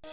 Good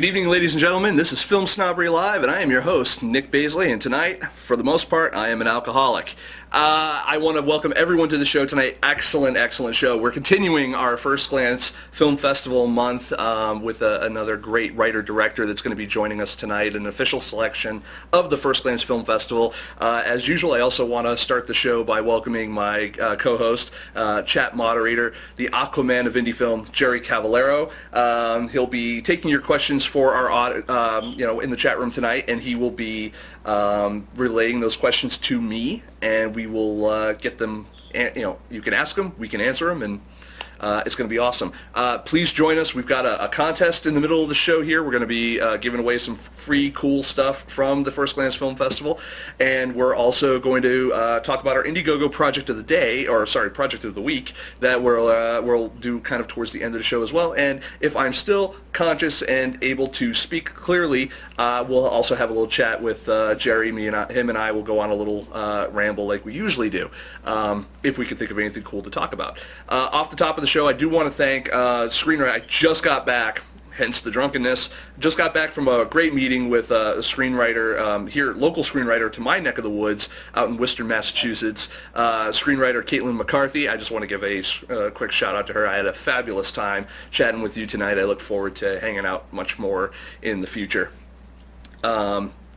evening, ladies and gentlemen. This is FilmSnobbery Live, and I am your host, Nic Baisley, and tonight, for the most part, I am an alcoholic. I want to welcome everyone to the show tonight. Excellent, excellent show. We're continuing our First Glance Film Festival month with another great writer-director that's going to be joining us tonight, an official selection of the First Glance Film Festival. As usual, I also want to start the show by welcoming my co-host, chat moderator, the Aquaman of indie film, Jerry Cavallaro. He'll be taking your questions for our in the chat room tonight, and he will be relaying those questions to me, and we will get them. You can ask them, we can answer them, and it's going to be awesome. Please join us. We've got a contest in the middle of the show here. We're going to be giving away some free, cool stuff from the First Glance Film Festival, and we're also going to talk about our Indiegogo project of the day, project of the week, that we'll do kind of towards the end of the show as well. And if I'm still conscious and able to speak clearly, we'll also have a little chat with Jerry. Him and I will go on a little ramble like we usually do, if we can think of anything cool to talk about. Off the top of the show, I do want to thank screenwriter. I just got back, hence the drunkenness. Just got back from a great meeting with a screenwriter here, local screenwriter to my neck of the woods out in Worcester, Massachusetts. Screenwriter Caitlin McCarthy. I just want to give a quick shout out to her. I had a fabulous time chatting with you tonight. I look forward to hanging out much more in the future.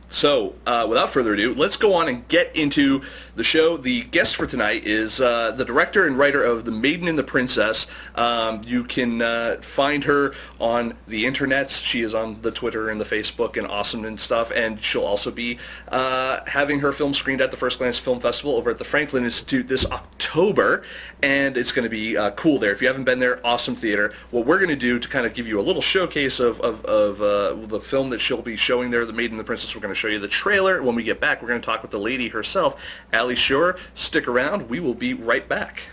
So, without further ado, let's go on and get into the show. The guest for tonight is the director and writer of The Maiden and the Princess. You can find her on the internets. She is on the Twitter and the Facebook and awesome and stuff, and she'll also be having her film screened at the First Glance Film Festival over at the Franklin Institute this October, and it's going to be cool there. If you haven't been there, awesome theater. What we're going to do to kind of give you a little showcase of the film that she'll be showing there, The Maiden and the Princess, we're going to show you the trailer. When we get back, we're going to talk with the lady herself, Ali Scher. Stick around. We will be right back.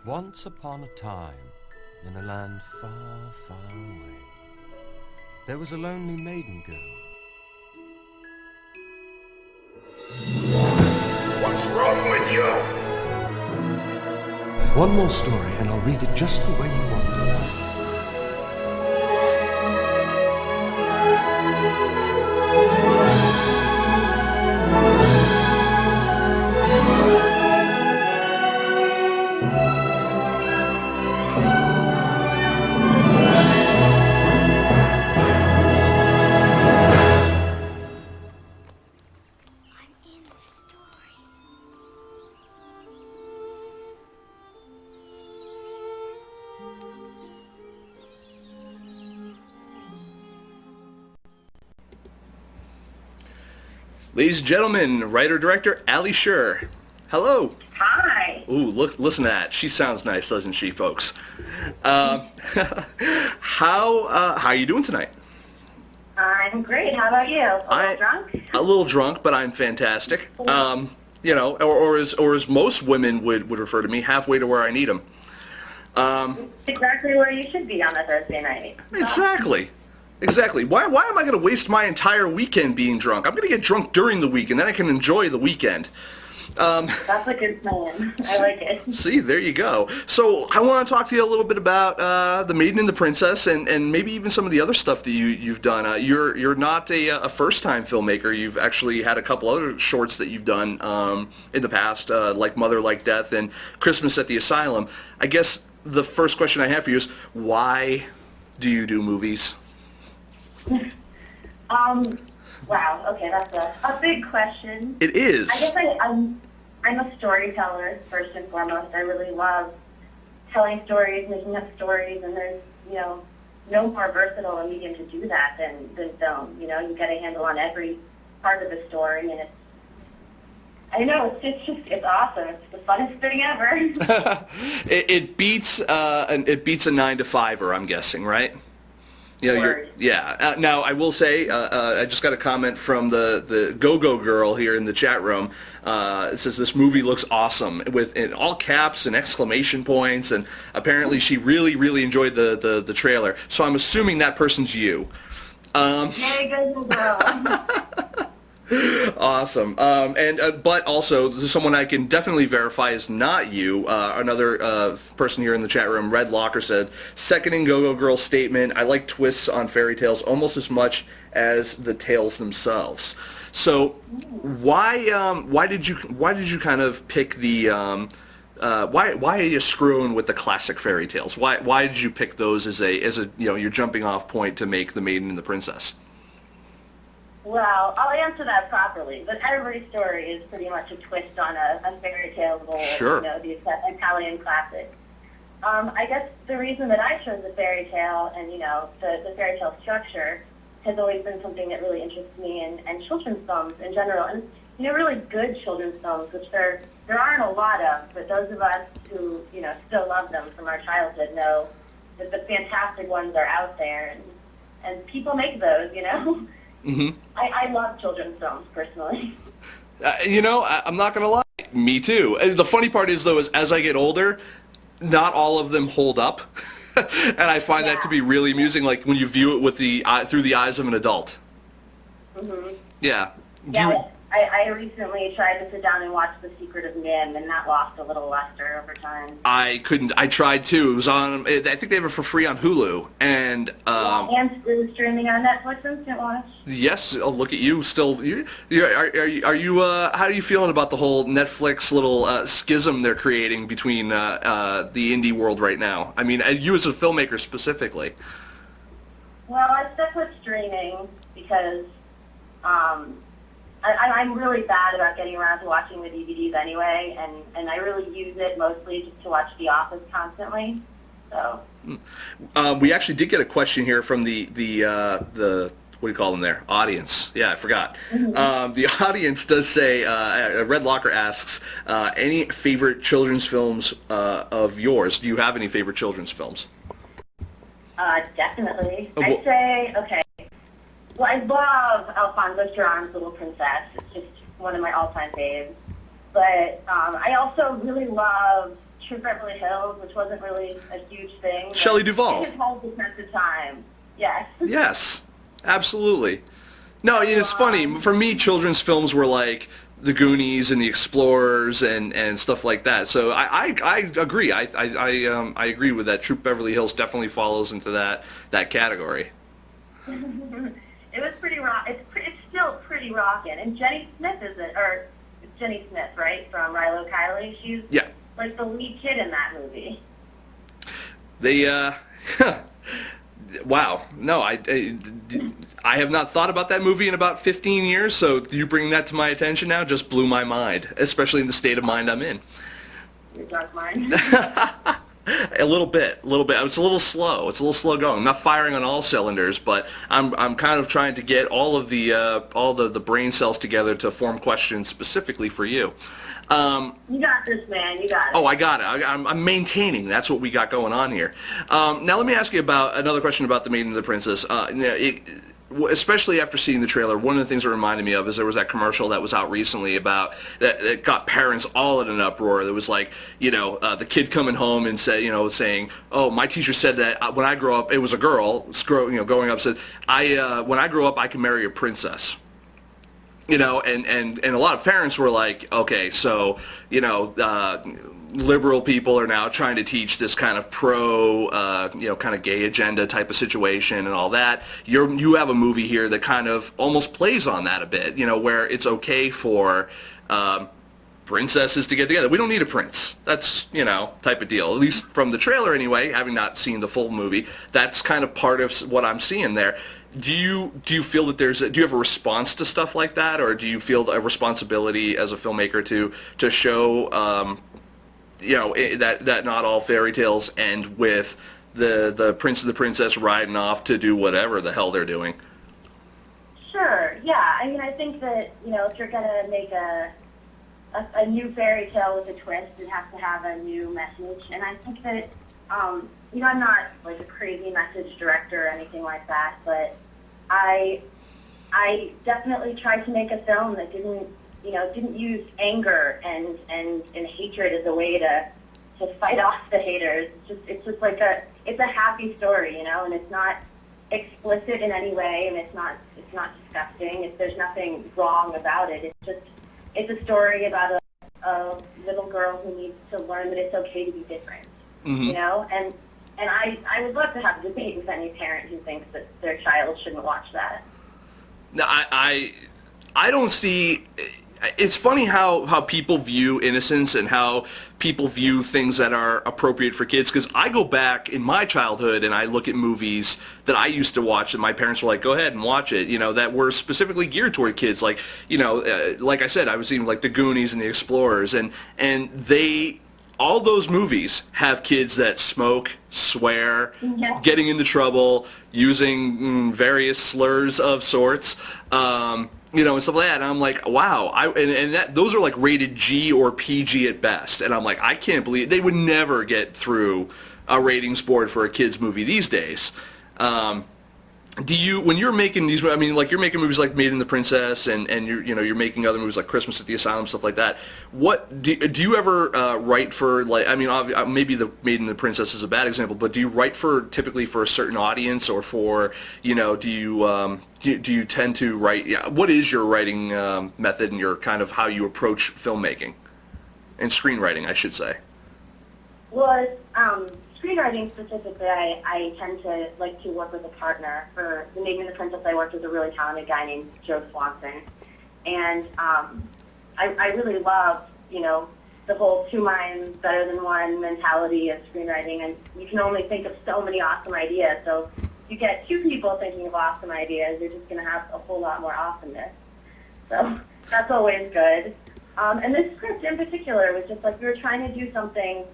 Once upon a time, in a land far, far away, there was a lonely maiden girl. What's wrong with you? One more story, and I'll read it just the way you want it. Ladies and gentlemen, writer-director Ali Scher. Hello. Hi. Ooh, listen to that. She sounds nice, doesn't she, folks? How are you doing tonight? I'm great. How about you? A little drunk? A little drunk, but I'm fantastic. Or as most women would refer to me, halfway to where I need them. Exactly where you should be on a Thursday night. Exactly. Why am I going to waste my entire weekend being drunk? I'm going to get drunk during the week, and then I can enjoy the weekend. That's a good plan. I like it. See, there you go. So I want to talk to you a little bit about The Maiden and the Princess, and maybe even some of the other stuff that you've done. You're not a first-time filmmaker. You've actually had a couple other shorts that you've done in the past, like Mother Like Death and Christmas at the Asylum. I guess the first question I have for you is, why do you do movies? Wow, okay, that's a big question. It is. I guess I'm a storyteller, first and foremost. I really love telling stories, making up stories, and there's, no more versatile a medium to do that than film. You get a handle on every part of the story, and I know, it's awesome. It's the funnest thing ever. It beats a 9-to-5er, I'm guessing, right? You know, yeah. Now I will say, I just got a comment from the Go-Go girl here in the chat room. It says this movie looks awesome with in all caps and exclamation points, and apparently she really enjoyed the trailer. So I'm assuming that person's you. Yay, Go-Go girl. Awesome. But also, someone I can definitely verify is not you. Another person here in the chat room, Red Locker, said, seconding Go-Go Girl's statement, I like twists on fairy tales almost as much as the tales themselves. So, why did you kind of pick the why are you screwing with the classic fairy tales? Why did you pick those as a your jumping off point to make The Maiden and the Princess? Well, I'll answer that properly, but every story is pretty much a twist on a fairy tale of old, sure. The Italian classic. I guess the reason that I chose the fairy tale and, the fairy tale structure has always been something that really interests me and children's films in general. And, really good children's films, which there aren't a lot of, but those of us who, still love them from our childhood know that the fantastic ones are out there, and people make those, Mm-hmm. I love children's films, personally. I'm not going to lie. Me too. And the funny part is, though, is as I get older, not all of them hold up. And I find that to be really amusing, like when you view it with through the eyes of an adult. Mm-hmm. Yeah. I recently tried to sit down and watch The Secret of Nim, and that lost a little luster over time. I couldn't. I tried too. It was on. I think they have it for free on Hulu, and and it was streaming on Netflix Instant Watch. Yes. Oh, look at you. Still, are you? How are you feeling about the whole Netflix little schism they're creating between the indie world right now? I mean, you as a filmmaker specifically. Well, I stuck with streaming because. I'm really bad about getting around to watching the DVDs anyway, and I really use it mostly just to watch The Office constantly. So. We actually did get a question here from the what do you call them there? Audience. Yeah, I forgot. Mm-hmm. The audience does say, Red Locker asks, any favorite children's films of yours? Do you have any favorite children's films? Definitely. I'd say, okay. Well, I love Alfonso Cuarón's Little Princess. It's just one of my all-time faves. But I also really love True Beverly Hills, which wasn't really a huge thing. Shelley Duvall. It has held the test of time. Yes. Yes, absolutely. No, it's funny. For me, children's films were like The Goonies and The Explorers and stuff like that. So I agree. I agree with that. True Beverly Hills definitely falls into that category. It was pretty rock. It's still pretty rockin'. And Jenny Smith it's Jenny Smith, right, from Rilo Kiley. She's like the lead kid in that movie. Wow. No, I have not thought about that movie in about 15 years. So you bringing that to my attention now just blew my mind, especially in the state of mind I'm in. Your dark mind. A little bit. It's a little slow going. I'm not firing on all cylinders, but I'm kind of trying to get all the brain cells together to form questions specifically for you. You got this, man. You got it. Oh, I got it. I'm maintaining. That's what we got going on here. Now let me ask you about another question about The Maiden and the Princess. Especially after seeing the trailer, one of the things it reminded me of is there was that commercial that was out recently about that got parents all in an uproar. There was like, the kid coming home and saying, "Oh, my teacher said that when I grow up," it was a girl, growing up said, when I grow up, I can marry a princess." And a lot of parents were like, okay, so, liberal people are now trying to teach this kind of kind of gay agenda type of situation and all that. You have a movie here that kind of almost plays on that a bit, where it's okay for princesses to get together. We don't need a prince. That's, type of deal. At least from the trailer anyway, having not seen the full movie, that's kind of part of what I'm seeing there. Do you feel that do you have a response to stuff like that, or do you feel a responsibility as a filmmaker to show that not all fairy tales end with the prince and the princess riding off to do whatever the hell they're doing? Sure. Yeah. I mean, I think that if you're gonna make a a new fairy tale with a twist, it has to have a new message. And I think that, you know, I'm not like a crazy message director or anything like that, but I definitely tried to make a film that didn't use anger and hatred as a way to fight off the haters. It's just like it's a happy story, you know, and it's not explicit in any way, and it's not disgusting. There's nothing wrong about it. It's a story about a little girl who needs to learn that it's okay to be different, you know, and I would love to have a debate with any parent who thinks that their child shouldn't watch that. No, I don't see. It's funny how people view innocence and how people view things that are appropriate for kids, because I go back in my childhood and I look at movies that I used to watch that my parents were like, go ahead and watch it, you know, that were specifically geared toward kids. Like, you know, like I said, I was seeing like the Goonies and the Explorers, and all those movies have kids that smoke, swear, getting into trouble, using various slurs of sorts, you know, and stuff like that. And I'm like, wow. Those are like rated G or PG at best. And I'm like, I can't believe they would never get through a ratings board for a kids movie these days. When you're making these, I mean, like you're making movies like Maiden and the Princess, and you're making other movies like Christmas at the Asylum, stuff like that. What do you ever write for? Like, I mean, maybe the Maiden and the Princess is a bad example, but do you write typically for a certain audience, or for, you know, do you tend to write? Yeah, what is your writing method and your kind of how you approach filmmaking and screenwriting, I should say? Well, screenwriting specifically, I tend to like to work with a partner. For the Maiden and the Princess, I worked with a really talented guy named Joe Swanson. And I really love, you know, the whole two minds better than one mentality of screenwriting. And you can only think of so many awesome ideas. So you get two people thinking of awesome ideas, you're just going to have a whole lot more awesomeness. So that's always good. And this script in particular was just like we were trying to do something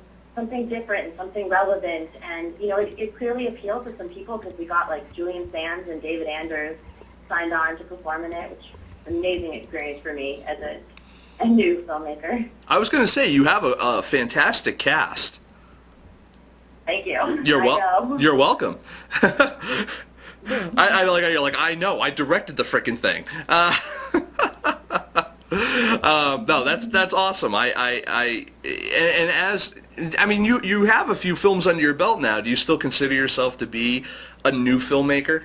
different and something relevant, and you know it clearly appealed to some people because we got like Julian Sands and David Andrews signed on to perform in it, which was an amazing experience for me as a new filmmaker. I was going to say, you have a fantastic cast. Thank you. You're welcome. I know I directed the frickin' thing. No, that's awesome. You have a few films under your belt now. Do you still consider yourself to be a new filmmaker?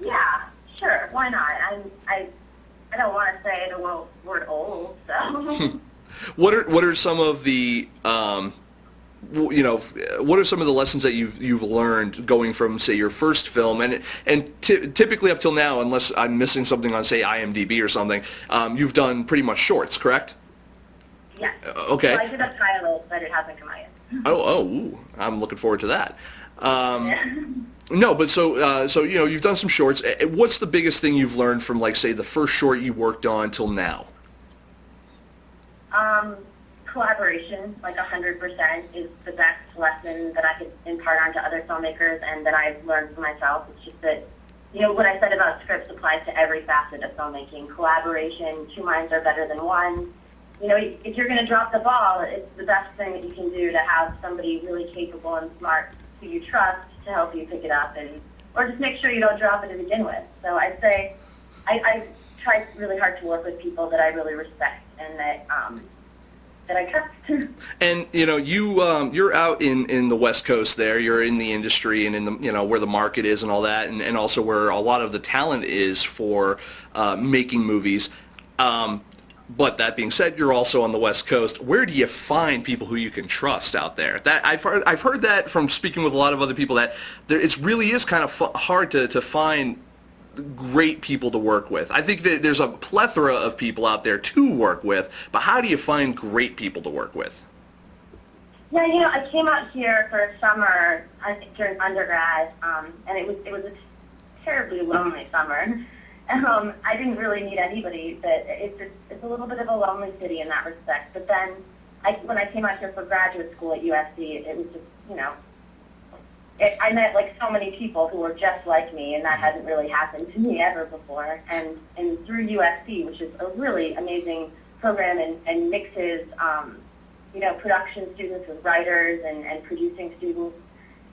Yeah, sure. Why not? I don't want to say the word old. So. What are some of the what are some of the lessons that you've learned going from, say, your first film, and typically up till now, unless I'm missing something on, say, IMDb or something, you've done pretty much shorts, correct? Yeah. Okay. Well, I did a pilot, but it hasn't come out yet. Ooh, I'm looking forward to that. Yeah. No, but so you know, you've done some shorts. What's the biggest thing you've learned from, like, say, the first short you worked on till now? Collaboration, like 100%, is the best lesson that I could impart onto other filmmakers and that I've learned for myself. It's just that, you know, what I said about scripts applies to every facet of filmmaking. Collaboration, two minds are better than one. You know, if you're going to drop the ball, it's the best thing that you can do to have somebody really capable and smart who you trust to help you pick it up, or just make sure you don't drop it to begin with. So I'd say I try really hard to work with people that I really respect and that I trust. And you know, you're out in the West Coast there. You're in the industry and in the, you know, where the market is and all that, and also where a lot of the talent is for making movies. But that being said, you're also on the West Coast. Where do you find people who you can trust out there? That I've heard that from speaking with a lot of other people, that it really is kind of hard to find great people to work with. I think that there's a plethora of people out there to work with, but how do you find great people to work with? Yeah, you know, I came out here for a summer, I think during undergrad, and it was a terribly lonely summer. I didn't really meet anybody, but it's a little bit of a lonely city in that respect. But then when I came out here for graduate school at USC, it was just, you know, I met like so many people who were just like me, and that hadn't really happened to me ever before. And through USC, which is a really amazing program and mixes, production students with writers and producing students,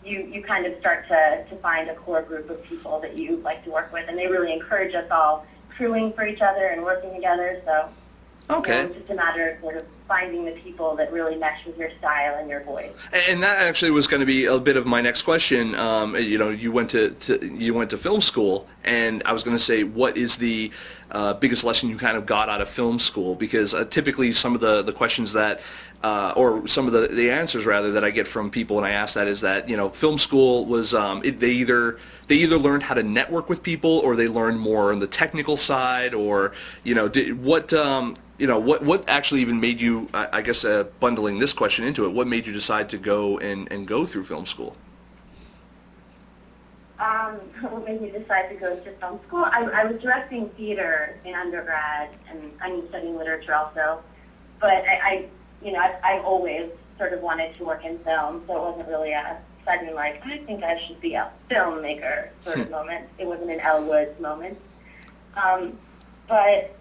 you kind of start to find a core group of people that you like to work with, and they really encourage us all crewing for each other and working together. So okay. It's just a matter of sort of finding the people that really mesh with your style and your voice. And that actually was going to be a bit of my next question. You went to film school, and I was going to say, what is the biggest lesson you kind of got out of film school? Because typically some of the questions that, or some of the answers rather that I get from people when I ask that is that film school was they either learned how to network with people, or they learned more on the technical side, or what actually even made you, I guess, bundling this question into it, what made you decide to go and go through film school? What made me decide to go to film school? I was directing theater in undergrad, and I'm studying literature also. But I always sort of wanted to work in film, so it wasn't really a sudden, like, I think I should be a filmmaker sort of moment. It wasn't an Elle Woods moment. But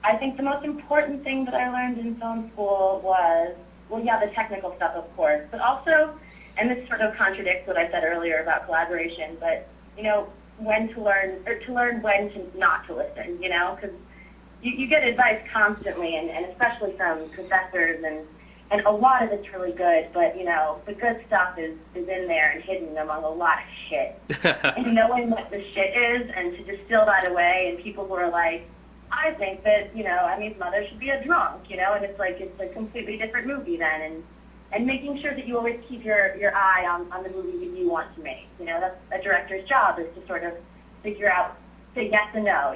I think the most important thing that I learned in film school was, the technical stuff, of course, but also, and this sort of contradicts what I said earlier about collaboration, but, when to learn, or to learn when to not to listen, because you get advice constantly, and especially from professors, and a lot of it's really good, but, the good stuff is in there and hidden among a lot of shit. And knowing what the shit is, and to distill that away, and people who are like, I think that, Emmy's mother should be a drunk, and it's like, it's a completely different movie then, and making sure that you always keep your eye on the movie that you want to make. That's a director's job, is to sort of figure out, say yes and no,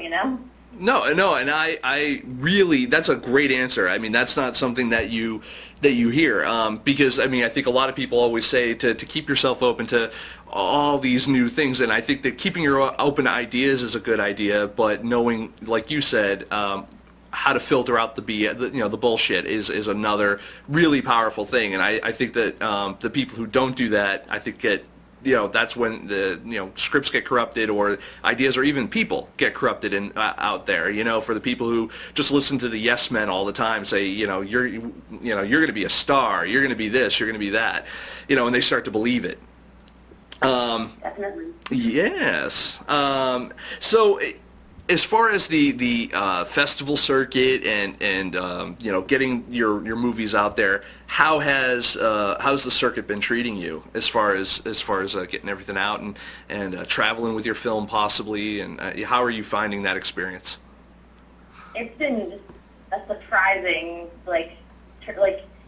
No, and I really, that's a great answer. I mean, that's not something that you hear, because, I think a lot of people always say to keep yourself open to all these new things, and I think that keeping your open to ideas is a good idea, but knowing, like you said, how to filter out the bullshit is another really powerful thing, and I think that the people who don't do that, I think that's when the scripts get corrupted, or ideas, or even people get corrupted out there. For the people who just listen to the yes men all the time, say you're going to be a star, you're going to be this, you're going to be that, and they start to believe it. Definitely. Yes. So, as far as the festival circuit and getting your movies out there, how's the circuit been treating you as far as getting everything out and traveling with your film possibly, and how are you finding that experience? It's been just a surprising,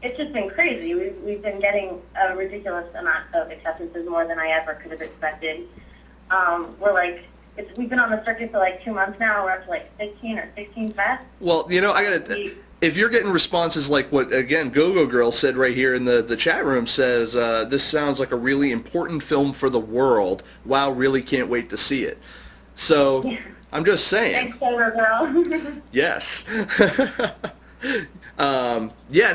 it's just been crazy. We've been getting a ridiculous amount of acceptances, more than I ever could have expected. We've been on the circuit for 2 months now. We're up to 15 or 16 fests. Well, if you're getting responses like what, again, Go-Go Girl said right here in the chat room, says, this sounds like a really important film for the world. Wow, really can't wait to see it. So, yeah. I'm just saying. Thanks, Go-Go Girl. Yes. It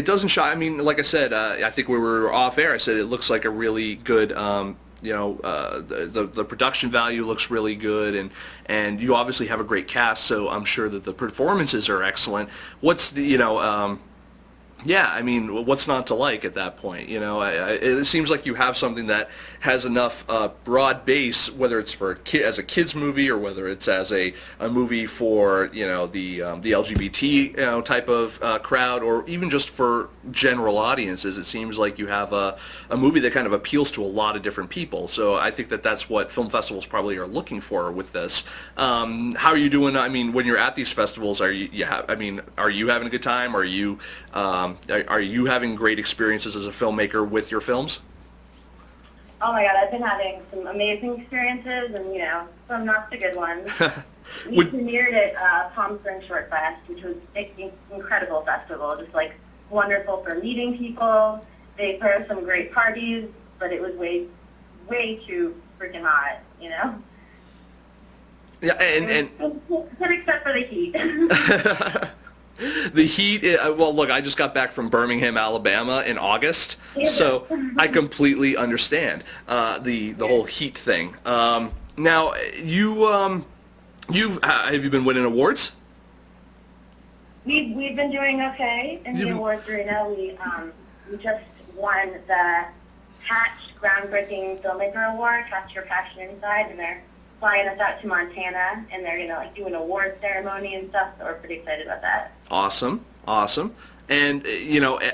doesn't shock. Like I said, I think we were off air. I said it looks like a really good, the production value looks really good, and you obviously have a great cast, so I'm sure that the performances are excellent. What's the, what's not to like at that point? It seems like you have something that has enough broad base, whether it's for as a kids movie, or whether it's as a movie for the LGBT type of crowd, or even just for general audiences. It seems like you have a movie that kind of appeals to a lot of different people. So I think that that's what film festivals probably are looking for with this. How are you doing? When you're at these festivals, are you having a good time? Are you having great experiences as a filmmaker with your films? Oh my God, I've been having some amazing experiences, and some not so good ones. We premiered at Palm Springs Short Fest, which was an incredible festival, just wonderful for meeting people. They throw some great parties, but it was way too freaking hot, Yeah, and except for the heat. The heat, well, look, I just got back from Birmingham, Alabama in August, so I completely understand the whole heat thing. Now, have you been winning awards? We've been doing okay in the awards arena. We just won the Hatch Groundbreaking Filmmaker Award, Trust Your Passion Inside, and they're flying us out to Montana, and they're gonna do an award ceremony and stuff. So we're pretty excited about that. Awesome. And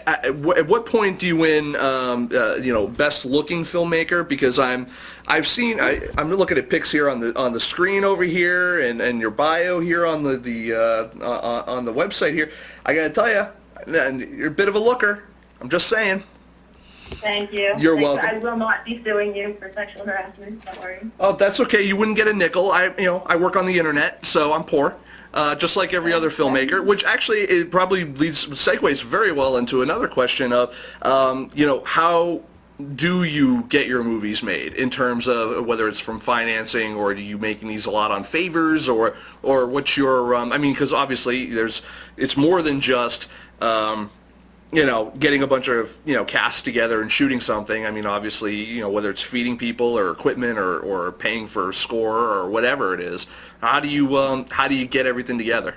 at what point do you win best looking filmmaker? Because I'm looking at pics here on the screen over here, and your bio here on the website here. I gotta tell you, you're a bit of a looker. I'm just saying. Thank you. You're welcome. I will not be suing you for sexual harassment. Don't worry. Oh, that's okay. You wouldn't get a nickel. I work on the internet, so I'm poor. Just like every other filmmaker, which actually it probably segues very well into another question of, how do you get your movies made in terms of whether it's from financing, or do you making these a lot on favors, or what's your, because obviously it's more than just, getting a bunch of, cast together and shooting something. I mean, obviously, whether it's feeding people or equipment or paying for score or whatever it is, how do you get everything together?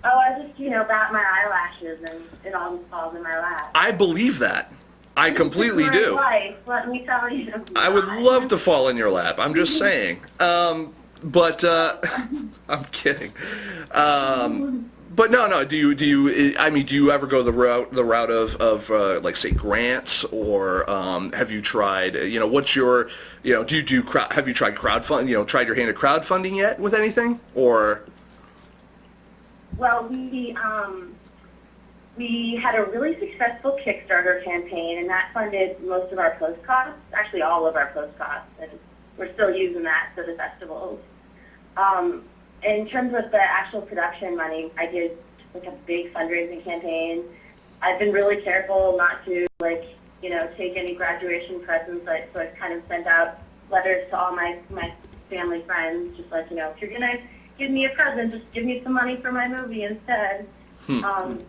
Oh, I just, bat my eyelashes and it all falls in my lap. I believe that. I completely do. Life, let me tell you. I would love to fall in your lap. I'm just saying. But I'm kidding. But no. Do you ever go the route of like say grants, or have you tried? What's your have you tried crowdfunding? Tried your hand at crowdfunding yet with anything, or? Well, we had a really successful Kickstarter campaign, and that funded most of our post costs. Actually, all of our post costs, and we're still using that for the festivals. In terms of the actual production money, I did like a big fundraising campaign. I've been really careful not to take any graduation presents, so I kind of sent out letters to all my family friends, just if you're gonna give me a present, just give me some money for my movie instead. And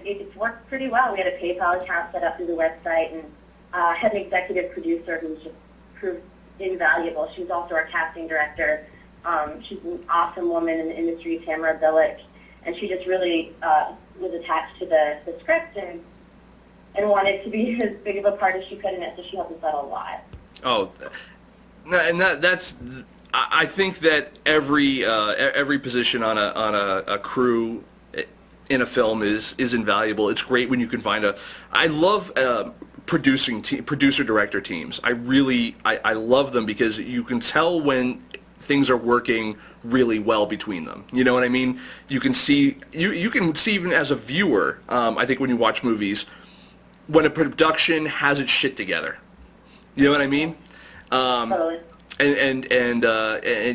it's worked pretty well. We had a PayPal account set up through the website, and had an executive producer who's just proved invaluable. She was also our casting director. She's an awesome woman in the industry, Tamara Billick, and she just really was attached to the script and wanted to be as big of a part as she could in it, so she helped us out a lot. Oh, and that's. I think that every position on a crew in a film is invaluable. It's great when you can find I love producer director teams. I love them because you can tell when things are working really well between them. You know what I mean? You can see even as a viewer, I think when you watch movies, when a production has its shit together. You know what I mean? Totally. And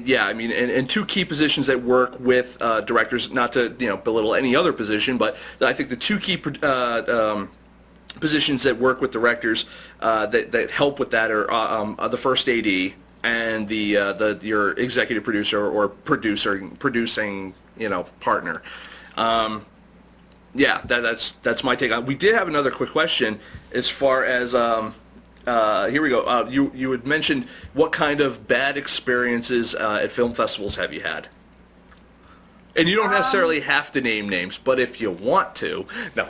yeah, and two key positions that work with directors, not to belittle any other position, but I think the two key positions that work with directors that help with that are the first AD and your executive producer or producing partner. Yeah, that's my take on. We did have another quick question as far as here we go. You had mentioned what kind of bad experiences at film festivals have you had? And you don't necessarily have to name names, but if you want to, no.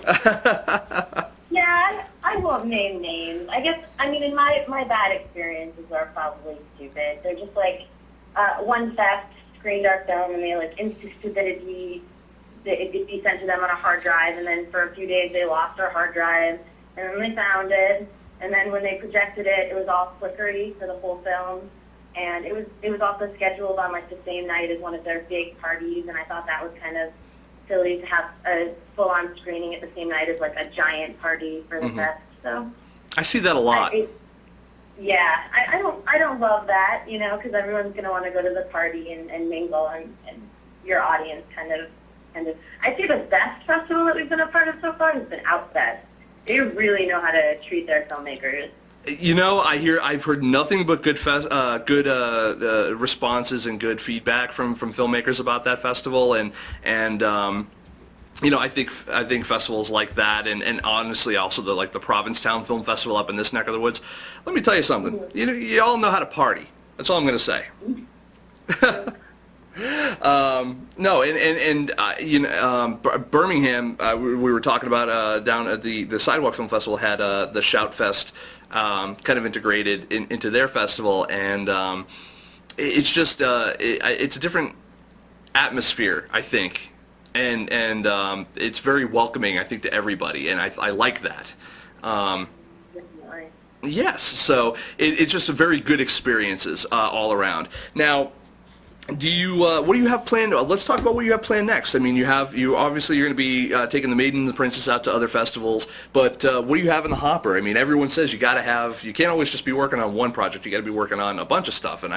Yeah, I won't name names. I guess, in my bad experiences are probably stupid. They're just one fest screened our film and they insisted that it be sent to them on a hard drive, and then for a few days they lost our hard drive, and then they found it, and then when they projected it, it was all flickery for the whole film, and it was also scheduled on the same night as one of their big parties, and I thought that was kind of silly to have a full-on screening at the same night as a giant party for the fest. So I see that a lot. I don't love that, because everyone's going to want to go to the party and mingle, and your audience kind of. I'd say the best festival that we've been a part of so far has been Outfest. They really know how to treat their filmmakers. I've heard nothing but good responses and good feedback from filmmakers about that festival, and I think festivals like that, and honestly also the Provincetown Film Festival up in this neck of the woods. Let me tell you something. You all know how to party. That's all I'm going to say. No, Birmingham. We were talking about down at the Sidewalk Film Festival had the Shout Fest kind of integrated into their festival, and it's just it's a different atmosphere, I think, and it's very welcoming, I think, to everybody, and I like that. Yes, so it's just a very good experiences all around. Now, what do you have planned? Let's talk about what you have planned next. I mean, obviously you're going to be taking the Maiden and the Princess out to other festivals, but what do you have in the hopper? I mean, everyone says you can't always just be working on one project. You got to be working on a bunch of stuff, and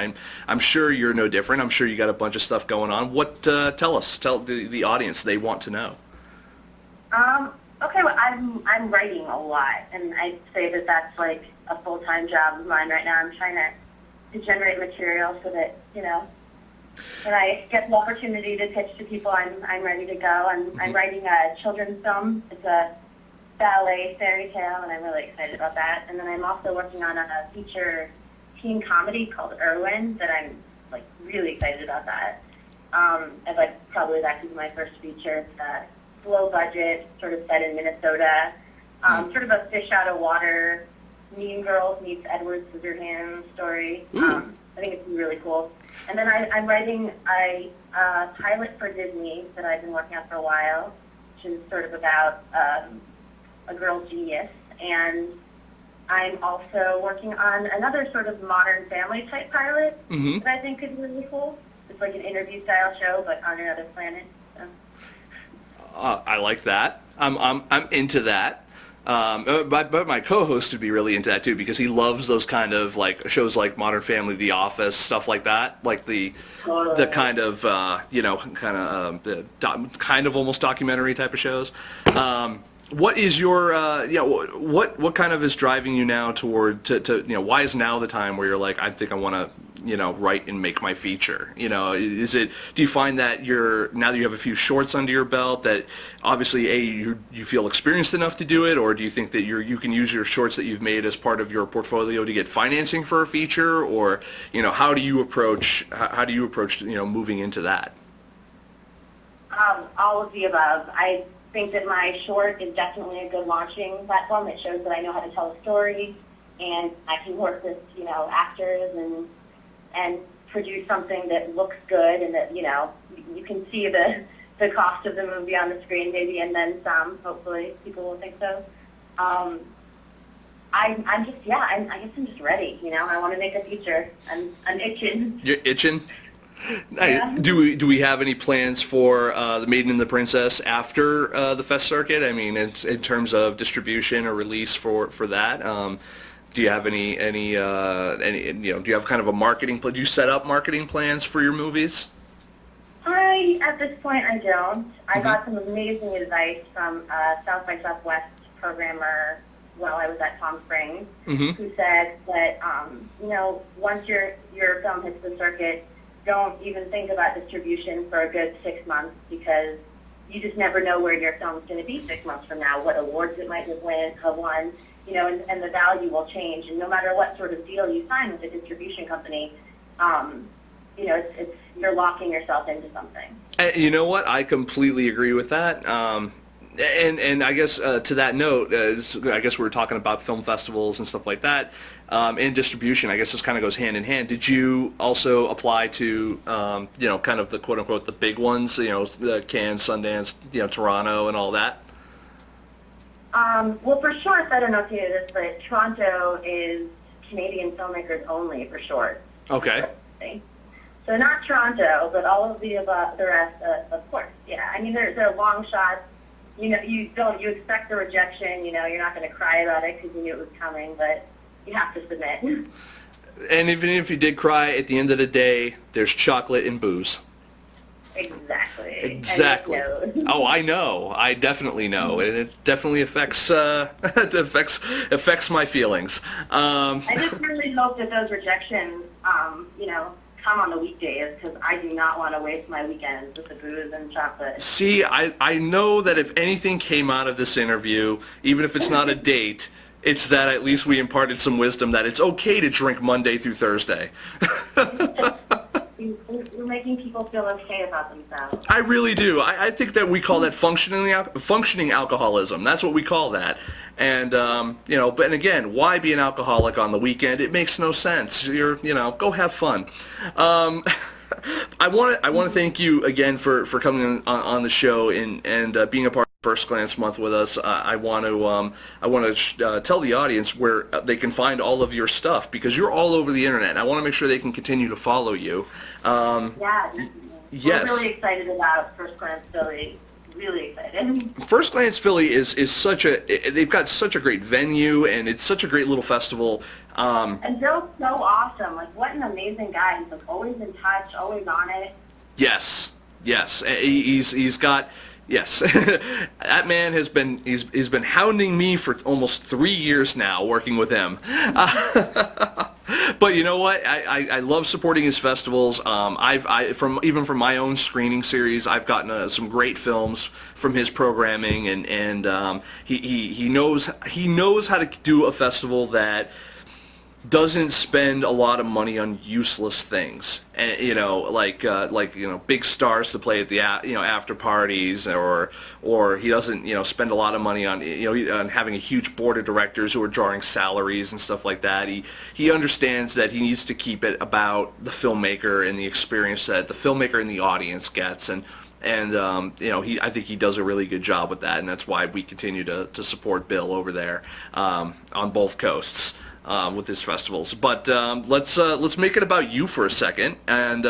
I'm sure you're no different. I'm sure you got a bunch of stuff going on. Tell the audience, they want to know. Okay, well, I'm writing a lot, and I'd say that that's like a full-time job of mine right now. I'm trying to generate material so that, when I get the opportunity to pitch to people, I'm ready to go. I'm writing a children's film. It's a ballet fairy tale, and I'm really excited about that. And then I'm also working on a feature teen comedy called Irwin that I'm really excited about that. I'd probably that could be my first feature. It's low budget, sort of set in Minnesota, sort of a fish out of water, Mean Girls meets Edward Scissorhands story. I think it's really cool. And then I'm writing a pilot for Disney that I've been working on for a while, which is sort of about a girl genius. And I'm also working on another sort of Modern Family type pilot that I think could be really cool. It's like an interview style show, but on another planet. So. I like that. I'm into that. But my co-host would be really into that too, because he loves those kind of shows like Modern Family, The Office, stuff like that, like the kind of kind of almost documentary type of shows. What is your what kind of is driving you now toward to why is now the time where you're like, I think I want to write and make my feature? Do you find that now that you have a few shorts under your belt that obviously you feel experienced enough to do it, or do you think that you can use your shorts that you've made as part of your portfolio to get financing for a feature, or how do you approach moving into that? All of the above. I think that my short is definitely a good launching platform. It shows that I know how to tell a story, and I can work with actors and produce something that looks good, and that you can see the cost of the movie on the screen maybe, and then some. Hopefully people will think so. I guess I'm just ready. I want to make a feature. I'm itching. You're itching? Yeah. Do we have any plans for the Maiden and the Princess after the fest circuit? I mean, in terms of distribution or release for that. Do you have any do you have kind of a marketing plan? Do you set up marketing plans for your movies? At this point, I don't. I got some amazing advice from a South by Southwest programmer while I was at Palm Springs, who said that once your film hits the circuit, don't even think about distribution for a good 6 months, because you just never know where your film's going to be 6 months from now, what awards it might have won, and the value will change. And no matter what sort of deal you sign with a distribution company, you're locking yourself into something. You know what? I completely agree with that. And I guess to that note, I guess we were talking about film festivals and stuff like that, and distribution. I guess this kind of goes hand in hand. Did you also apply to, kind of the quote unquote the big ones, the Cannes, Sundance, Toronto, and all that? Well, for shorts, I don't know if you know this, but Toronto is Canadian filmmakers only for shorts. Okay. So not Toronto, but all of the rest, of course. Yeah, I mean, they're long shots. You expect the rejection. You're not going to cry about it because you knew it was coming, but you have to submit. And even if you did cry, at the end of the day, there's chocolate and booze. Exactly. Oh, I know. I definitely know, and it definitely affects affects my feelings. I just really hope that those rejections, come on the weekdays because I do not want to waste my weekends with the booze and chocolate. See, I know that if anything came out of this interview, even if it's not a date, it's that at least we imparted some wisdom that it's okay to drink Monday through Thursday. You're making people feel okay about themselves. I really do. I think that we call that functioning alcoholism. That's what we call that. And, but again, why be an alcoholic on the weekend? It makes no sense. Go have fun. I want to thank you again for coming on the show and being a part of First Glance Month with us. I want to tell the audience where they can find all of your stuff because you're all over the internet. I want to make sure they can continue to follow you. Yes. We're really excited about First Glance Philly. Really excited. First Glance Philly is they've got such a great venue and it's such a great little festival. And Bill's so awesome. Like, what an amazing guy. He's like always in touch, always on it. Yes. He's got. Yes, that man has been he's been hounding me for almost 3 years now, working with him. But you know what? I love supporting his festivals. From my own screening series, I've gotten some great films from his programming, and he knows how to do a festival that doesn't spend a lot of money on useless things, and big stars to play at the after parties, or he doesn't spend a lot of money on on having a huge board of directors who are drawing salaries and stuff like that. He understands that he needs to keep it about the filmmaker and the experience that the filmmaker and the audience gets, and I think he does a really good job with that, and that's why we continue to support Bill over there on both coasts. With his festivals, but let's make it about you for a second, and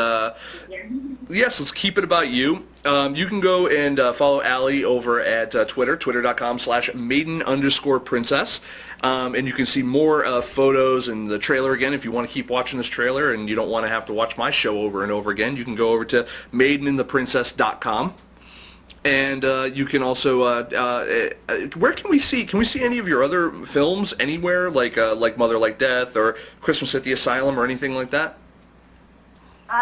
yes, let's keep it about you. You can go and follow Ali over at Twitter, twitter.com/maiden_princess, and you can see more photos and the trailer again. If you want to keep watching this trailer and you don't want to have to watch my show over and over again, you can go over to maidenandtheprincess.com. And you can also, where can we see any of your other films anywhere, like Mother Like Death or Christmas at the Asylum or anything like that?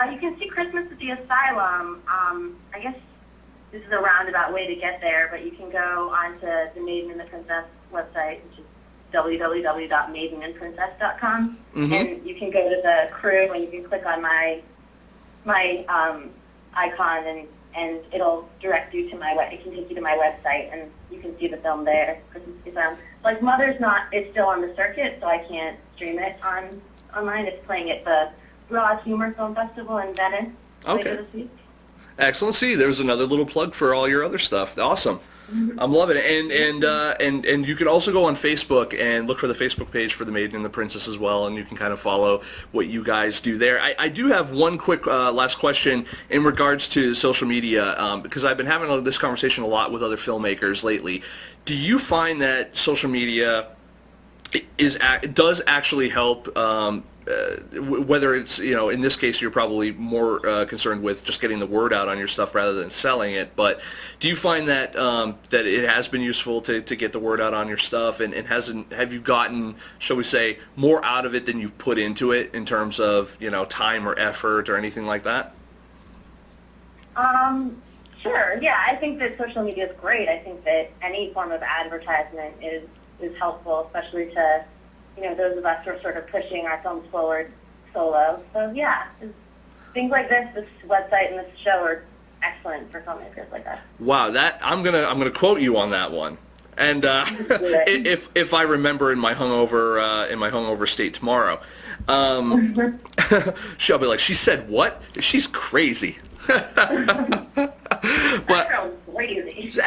You can see Christmas at the Asylum. I guess this is a roundabout way to get there, but you can go onto the Maiden and the Princess website, which is www.maidenandprincess.com, and you can go to the crew and you can click on my icon and it'll direct you to it can take you to my website, and you can see the film there. Christmas at the Asylum. Like, Mother's it's still on the circuit, so I can't stream it online. It's playing at the Broad Humor Film Festival in Venice later this week. Excellent. See, there's another little plug for all your other stuff. Awesome. I'm loving it. And you can also go on Facebook and look for the Facebook page for the Maiden and the Princess as well, and you can kind of follow what you guys do there. I do have one quick last question in regards to social media, because I've been having this conversation a lot with other filmmakers lately. Do you find that social media does actually help, whether it's, in this case you're probably more concerned with just getting the word out on your stuff rather than selling it, but do you find that that it has been useful to get the word out on your stuff, and have you gotten, shall we say, more out of it than you've put into it in terms of time or effort or anything like that? Sure. Yeah, I think that social media is great. I think that any form of advertisement is helpful, especially to those of us who are sort of pushing our films forward solo. So yeah, things like this website and this show are excellent for filmmakers like us. Wow, I'm gonna quote you on that one. And if I remember in my hungover state tomorrow, she'll be like, she said what? She's crazy. But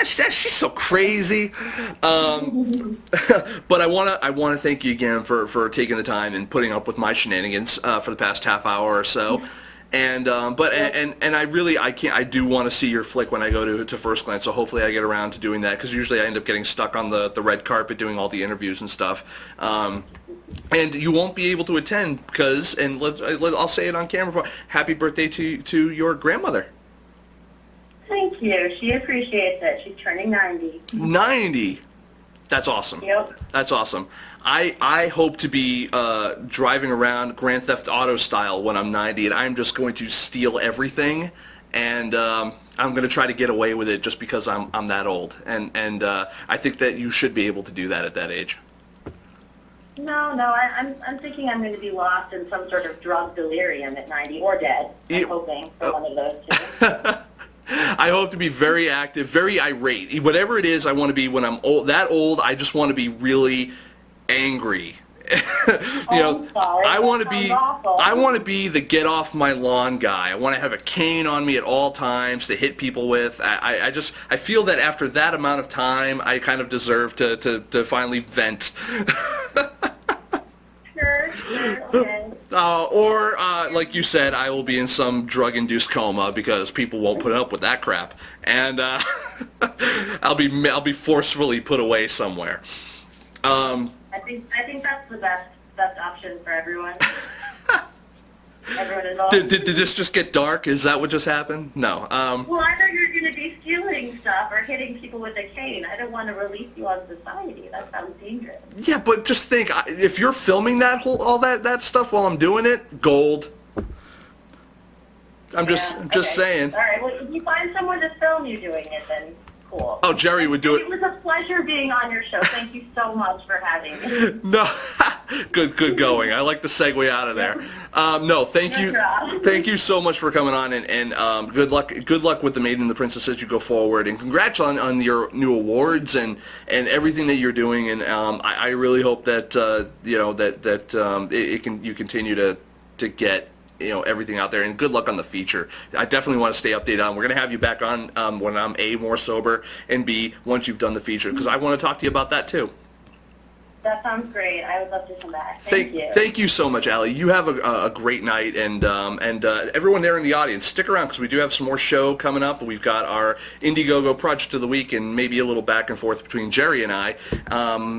she's so crazy. But I wanna thank you again for taking the time and putting up with my shenanigans for the past half hour or so. And I do want to see your flick when I go to First Glance, so hopefully I get around to doing that, because usually I end up getting stuck on the red carpet doing all the interviews and stuff. And you won't be able to attend because, and I'll say it on camera, happy birthday to your grandmother. Thank you. She appreciates it. She's turning 90. 90? That's awesome. Yep. That's awesome. I hope to be driving around Grand Theft Auto style when I'm 90, and I'm just going to steal everything, and I'm going to try to get away with it just because I'm that old. And I think that you should be able to do that at that age. No, I'm thinking I'm going to be lost in some sort of drug delirium at 90 or dead. I'm hoping for one of those two. I hope to be very active, very irate. Whatever it is I want to be when I'm that old, I just want to be really angry. I'm sorry. I want to be awful. I want to be the get off my lawn guy. I want to have a cane on me at all times to hit people with. I feel that after that amount of time, I kind of deserve to finally vent. Sure, okay. Or like you said, I will be in some drug-induced coma because people won't put up with that crap, and I'll be forcefully put away somewhere. I think that's the best option for everyone. Everyone involved. Did this just get dark? Is that what just happened? No. Well, I thought you were going to be stealing stuff or hitting people with a cane. I don't want to release you on society. That sounds dangerous. Yeah, but just think, if you're filming all that stuff while I'm doing it, gold. I'm just saying. All right. Well, if you find someone to film you doing it, then cool. Oh, Jerry would do it. It was a pleasure being on your show. Thank you so much for having me. No, good going. I like the segue out of there. No, thank you, thank you so much for coming on, and good luck with the Maiden and the Princess as you go forward, and congrats on your new awards and everything that you're doing, and I really hope that you continue to get everything out there, and good luck on the feature. I definitely want to stay updated on. We're going to have you back on when I'm A, more sober, and B, once you've done the feature, because I want to talk to you about that too. That sounds great. I would love to come back. Thank you. Thank you so much, Ali. You have a great night, and everyone there in the audience, stick around because we do have some more show coming up. We've got our Indiegogo project of the week, and maybe a little back and forth between Jerry and I, that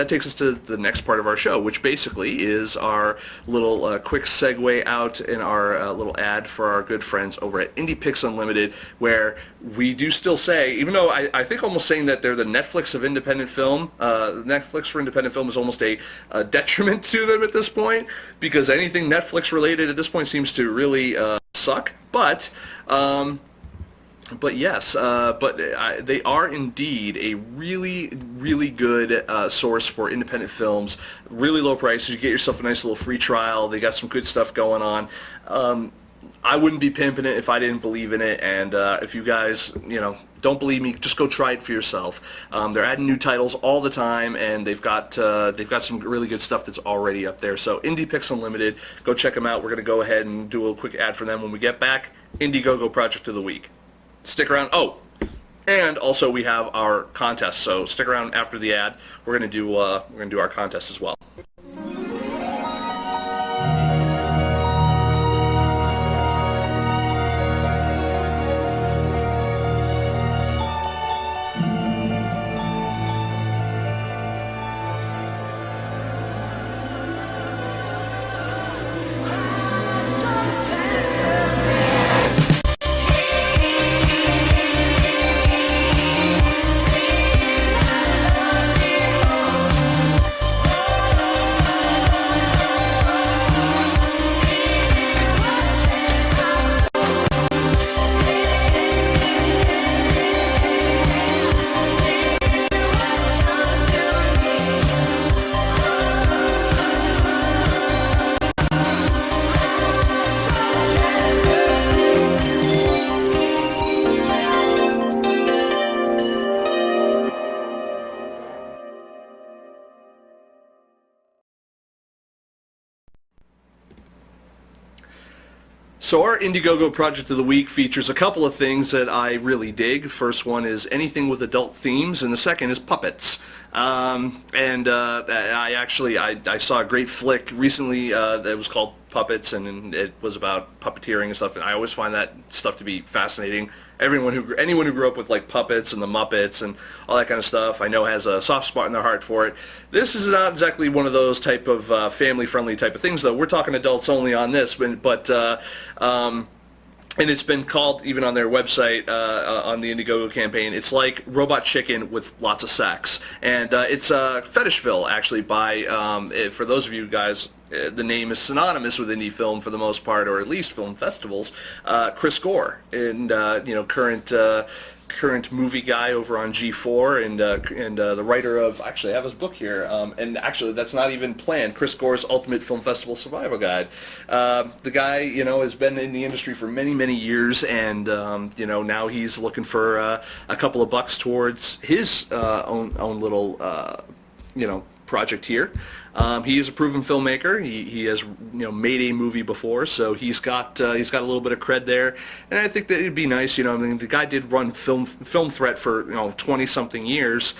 takes us to the next part of our show, which basically is our little quick segue out in our little ad for our good friends over at Indie Picks Unlimited, where we do still say, even though I think almost saying that they're the Netflix of independent film, Netflix for independent film is almost a detriment to them at this point, because anything Netflix related at this point seems to really suck. But yes, they are indeed a really, really good source for independent films. Really low prices. You get yourself a nice little free trial. They got some good stuff going on. I wouldn't be pimping it if I didn't believe in it, and if you guys, don't believe me, just go try it for yourself. They're adding new titles all the time, and they've got some really good stuff that's already up there. So Indie Picks Unlimited, go check them out. We're going to go ahead and do a quick ad for them when we get back. Indiegogo Project of the Week. Stick around. Oh, and also we have our contest. So stick around after the ad. We're going to do our contest as well. So our Indiegogo Project of the Week features a couple of things that I really dig. First one is anything with adult themes, and the second is puppets. I saw a great flick recently that was called Puppets, and it was about puppeteering and stuff, and I always find that stuff to be fascinating. Anyone who grew up with like puppets and the Muppets and all that kind of stuff, I know has a soft spot in their heart for it. This is not exactly one of those type of family-friendly type of things, though. We're talking adults only on this, but and it's been called, even on their website, on the Indiegogo campaign, it's like Robot Chicken with lots of sex. And it's FetishVIL, actually, by, for those of you guys, the name is synonymous with indie film for the most part, or at least film festivals, Chris Gore, and, current movie guy over on G4, and the writer of, actually I have his book here, and actually that's not even planned, Chris Gore's Ultimate Film Festival Survival Guide. The guy, has been in the industry for many, many years, and now he's looking for a couple of bucks towards his own little project here. He is a proven filmmaker. He has made a movie before, so he's got a little bit of cred there. And I think that it'd be nice. The guy did run Film Threat for 20-something years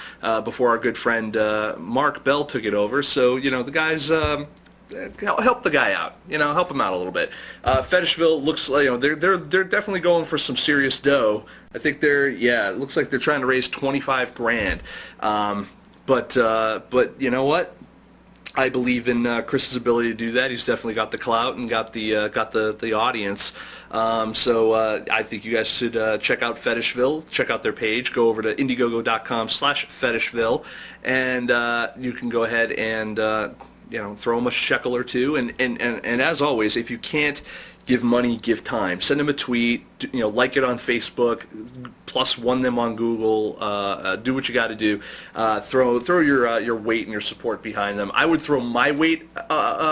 before our good friend Mark Bell took it over. So the guys. Help the guy out, help him out a little bit. FetishVIL looks like, they're definitely going for some serious dough. I think it looks like they're trying to raise 25 grand. But you know what? I believe in Chris's ability to do that. He's definitely got the clout and got the audience. So I think you guys should check out FetishVIL. Check out their page. Go over to indiegogo.com/FetishVIL, and you can go ahead and throw them a shekel or two. And as always, if you can't give money, give time. Send them a tweet. Like it on Facebook. +1 them on Google. Do what you got to do. Throw your weight and your support behind them. I would throw my weight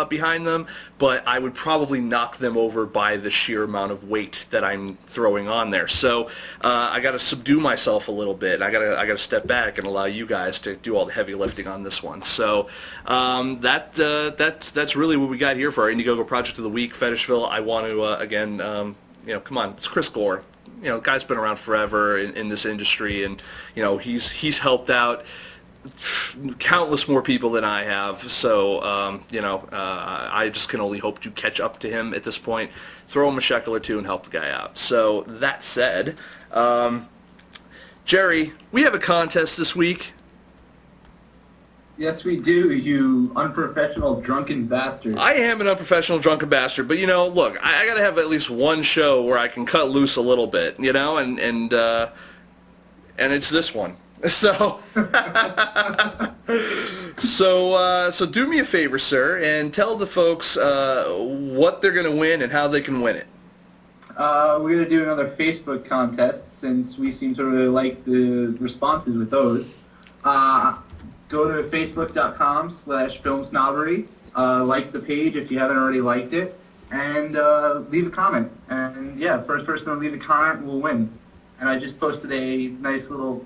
behind them, but I would probably knock them over by the sheer amount of weight that I'm throwing on there. So I got to subdue myself a little bit. I got to step back and allow you guys to do all the heavy lifting on this one. So that's really what we got here for our Indiegogo Project of the Week. FetishVIL. I want to again, come on, it's Chris Gore. The guy's been around forever in this industry, and he's helped out countless more people than I have. So I just can only hope to catch up to him at this point. Throw him a shekel or two and help the guy out. So that said, Jerry, we have a contest this week. Yes, we do, you unprofessional drunken bastard. I am an unprofessional drunken bastard, but look, I got to have at least one show where I can cut loose a little bit, and it's this one. So, so do me a favor, sir, and tell the folks what they're going to win and how they can win it. We're going to do another Facebook contest since we seem to really like the responses with those. Go to facebook.com/FilmSnobbery, like the page if you haven't already liked it, and leave a comment. And yeah, first person to leave a comment will win. And I just posted a nice little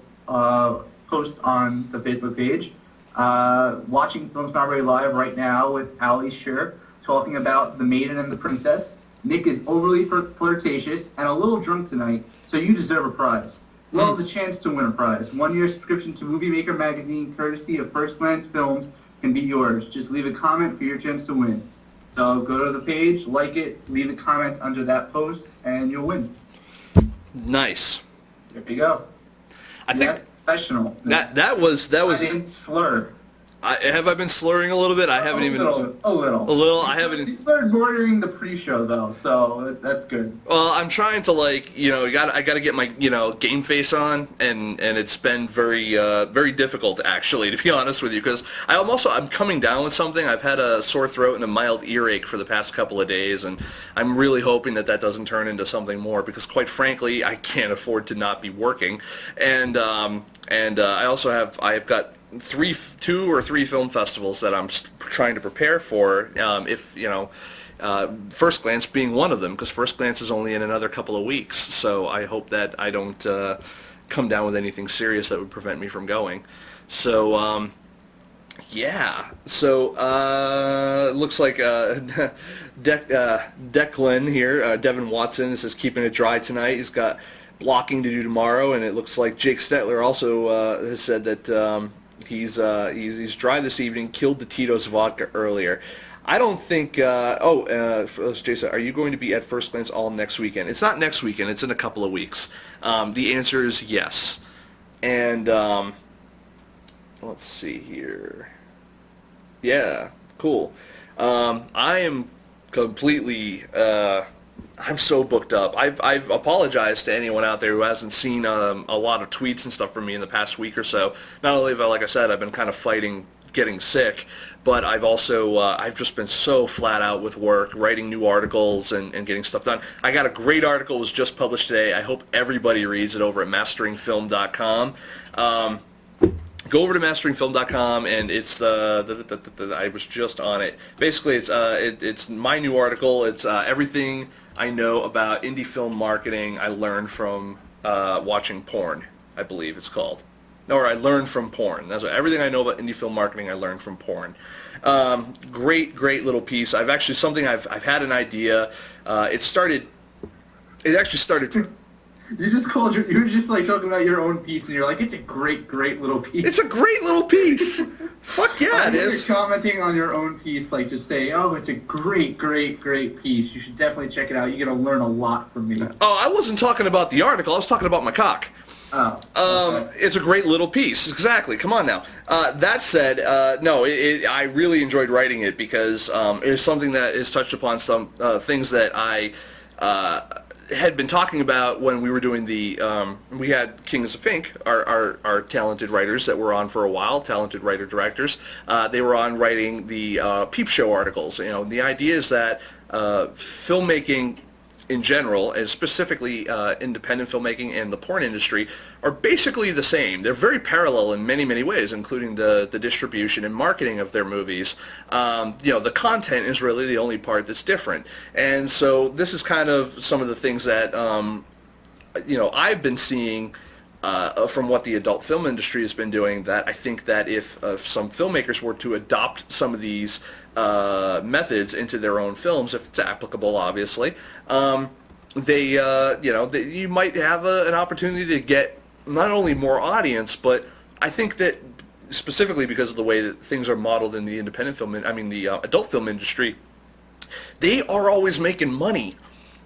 post on the Facebook page. Watching FilmSnobbery live right now with Ali Scher talking about The Maiden and the Princess. Nic is overly flirtatious and a little drunk tonight, so you deserve a prize. Well, the chance to win a prize. 1-year subscription to Movie Maker magazine, courtesy of First Glance Films, can be yours. Just leave a comment for your chance to win. So go to the page, like it, leave a comment under that post, and you'll win. Nice. There you go. I think that's professional. That was. I didn't slur. Have I been slurring a little bit? I haven't even... A little. A little? I haven't... You slurred more during the pre-show, though, so that's good. Well, I'm trying to, I got to get my, game face on, and it's been very, very difficult, actually, to be honest with you, because I'm coming down with something. I've had a sore throat and a mild earache for the past couple of days, and I'm really hoping that doesn't turn into something more, because, quite frankly, I can't afford to not be working, and I've got 2 or 3 film festivals that I'm trying to prepare for, First Glance being one of them, because First Glance is only in another couple of weeks, so I hope that I don't come down with anything serious that would prevent me from going. So, yeah. So, looks like Declan here, Devin Watson, is keeping it dry tonight. He's got blocking to do tomorrow, and it looks like Jake Stetler also has said that he's dry this evening, killed the Tito's vodka earlier. I don't think, Jason, are you going to be at First Glance all next weekend? It's not next weekend, it's in a couple of weeks. The answer is yes. And, let's see here. Yeah, cool. I am completely I'm so booked up. I've apologized to anyone out there who hasn't seen a lot of tweets and stuff from me in the past week or so. Not only have I, like I said, I've been kind of fighting getting sick, but I've also I've just been so flat out with work, writing new articles and getting stuff done. I got a great article, was just published today. I hope everybody reads it over at masteringfilm.com. Go over to masteringfilm.com, and it's I was just on it. Basically, it's my new article. It's everything I know about indie film marketing I learned from watching porn, I believe it's called. No, or I learned from porn. That's what, everything I know about indie film marketing I learned from porn. Great little piece. I've had an idea. It actually started. You were just like talking about your own piece, and you're like, it's a great little piece. It's a great little piece. Fuck yeah, it is. You're commenting on your own piece, like just saying, oh, it's a great piece. You should definitely check it out. You're gonna learn a lot from me. Oh, I wasn't talking about the article. I was talking about my cock. Oh. Okay. It's a great little piece. Exactly. Come on now. That said, no, I really enjoyed writing it because it is something that is touched upon some things that I had been talking about when we were doing we had Kings of Fink, our talented writers that were on for a while, talented writer-directors. They were on writing the Peep Show articles. You know, the idea is that filmmaking in general, and specifically independent filmmaking and the porn industry, are basically the same. They're very parallel in many ways, including the distribution and marketing of their movies. The content is really the only part that's different. And so this is kind of some of the things that I've been seeing from what the adult film industry has been doing, that I think that if some filmmakers were to adopt some of these methods into their own films, if it's applicable, obviously, you might have an opportunity to get not only more audience, but I think that specifically because of the way that things are modeled in the independent film, the adult film industry, they are always making money.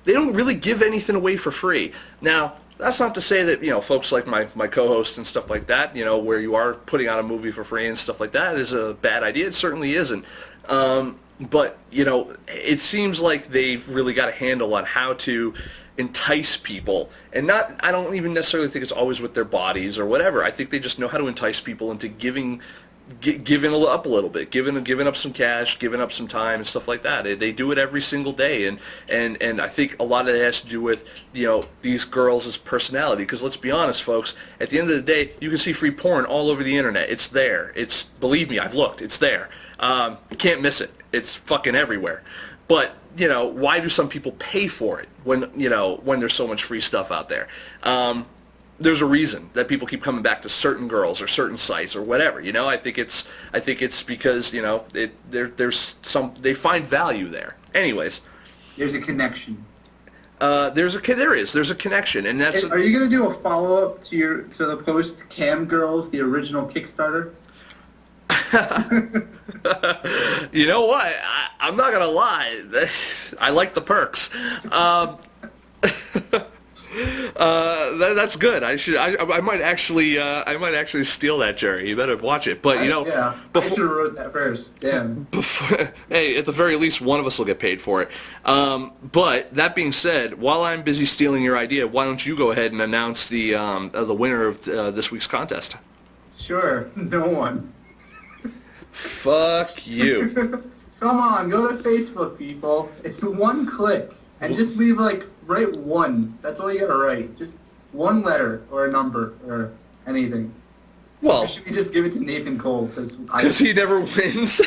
They don't really give anything away for free. Now, that's not to say that, folks like my co-hosts and stuff like that, where you are putting out a movie for free and stuff like that is a bad idea. It certainly isn't. But, it seems like they've really got a handle on how to entice people. And I don't even necessarily think it's always with their bodies or whatever. I think they just know how to entice people into giving up a little bit, giving up some cash, giving up some time and stuff like that. They do it every single day, and I think a lot of it has to do with these girls' personality. Because let's be honest, folks, at the end of the day, you can see free porn all over the internet. It's there. Believe me, I've looked. It's there. You can't miss it. It's fucking everywhere. But why do some people pay for it when there's so much free stuff out there? There's a reason that people keep coming back to certain girls or certain sites or whatever. I think it's because they find value there. Anyways, there's a connection. There's a connection, and that's. Are you gonna do a follow up to the post Cam Girls, the original Kickstarter? You know what? I'm not gonna lie. I like the perks. That's good. I might actually steal that, Jerry. You better watch it. But I should have wrote that first. Damn. Hey, at the very least, one of us will get paid for it. But that being said, while I'm busy stealing your idea, why don't you go ahead and announce the winner of this week's contest? Sure. No one. Fuck you. Come on, go to Facebook, people. It's one click, and just leave write one. That's all you gotta write. Just one letter or a number or anything. Well, or should we just give it to Nathan Cole because he never wins?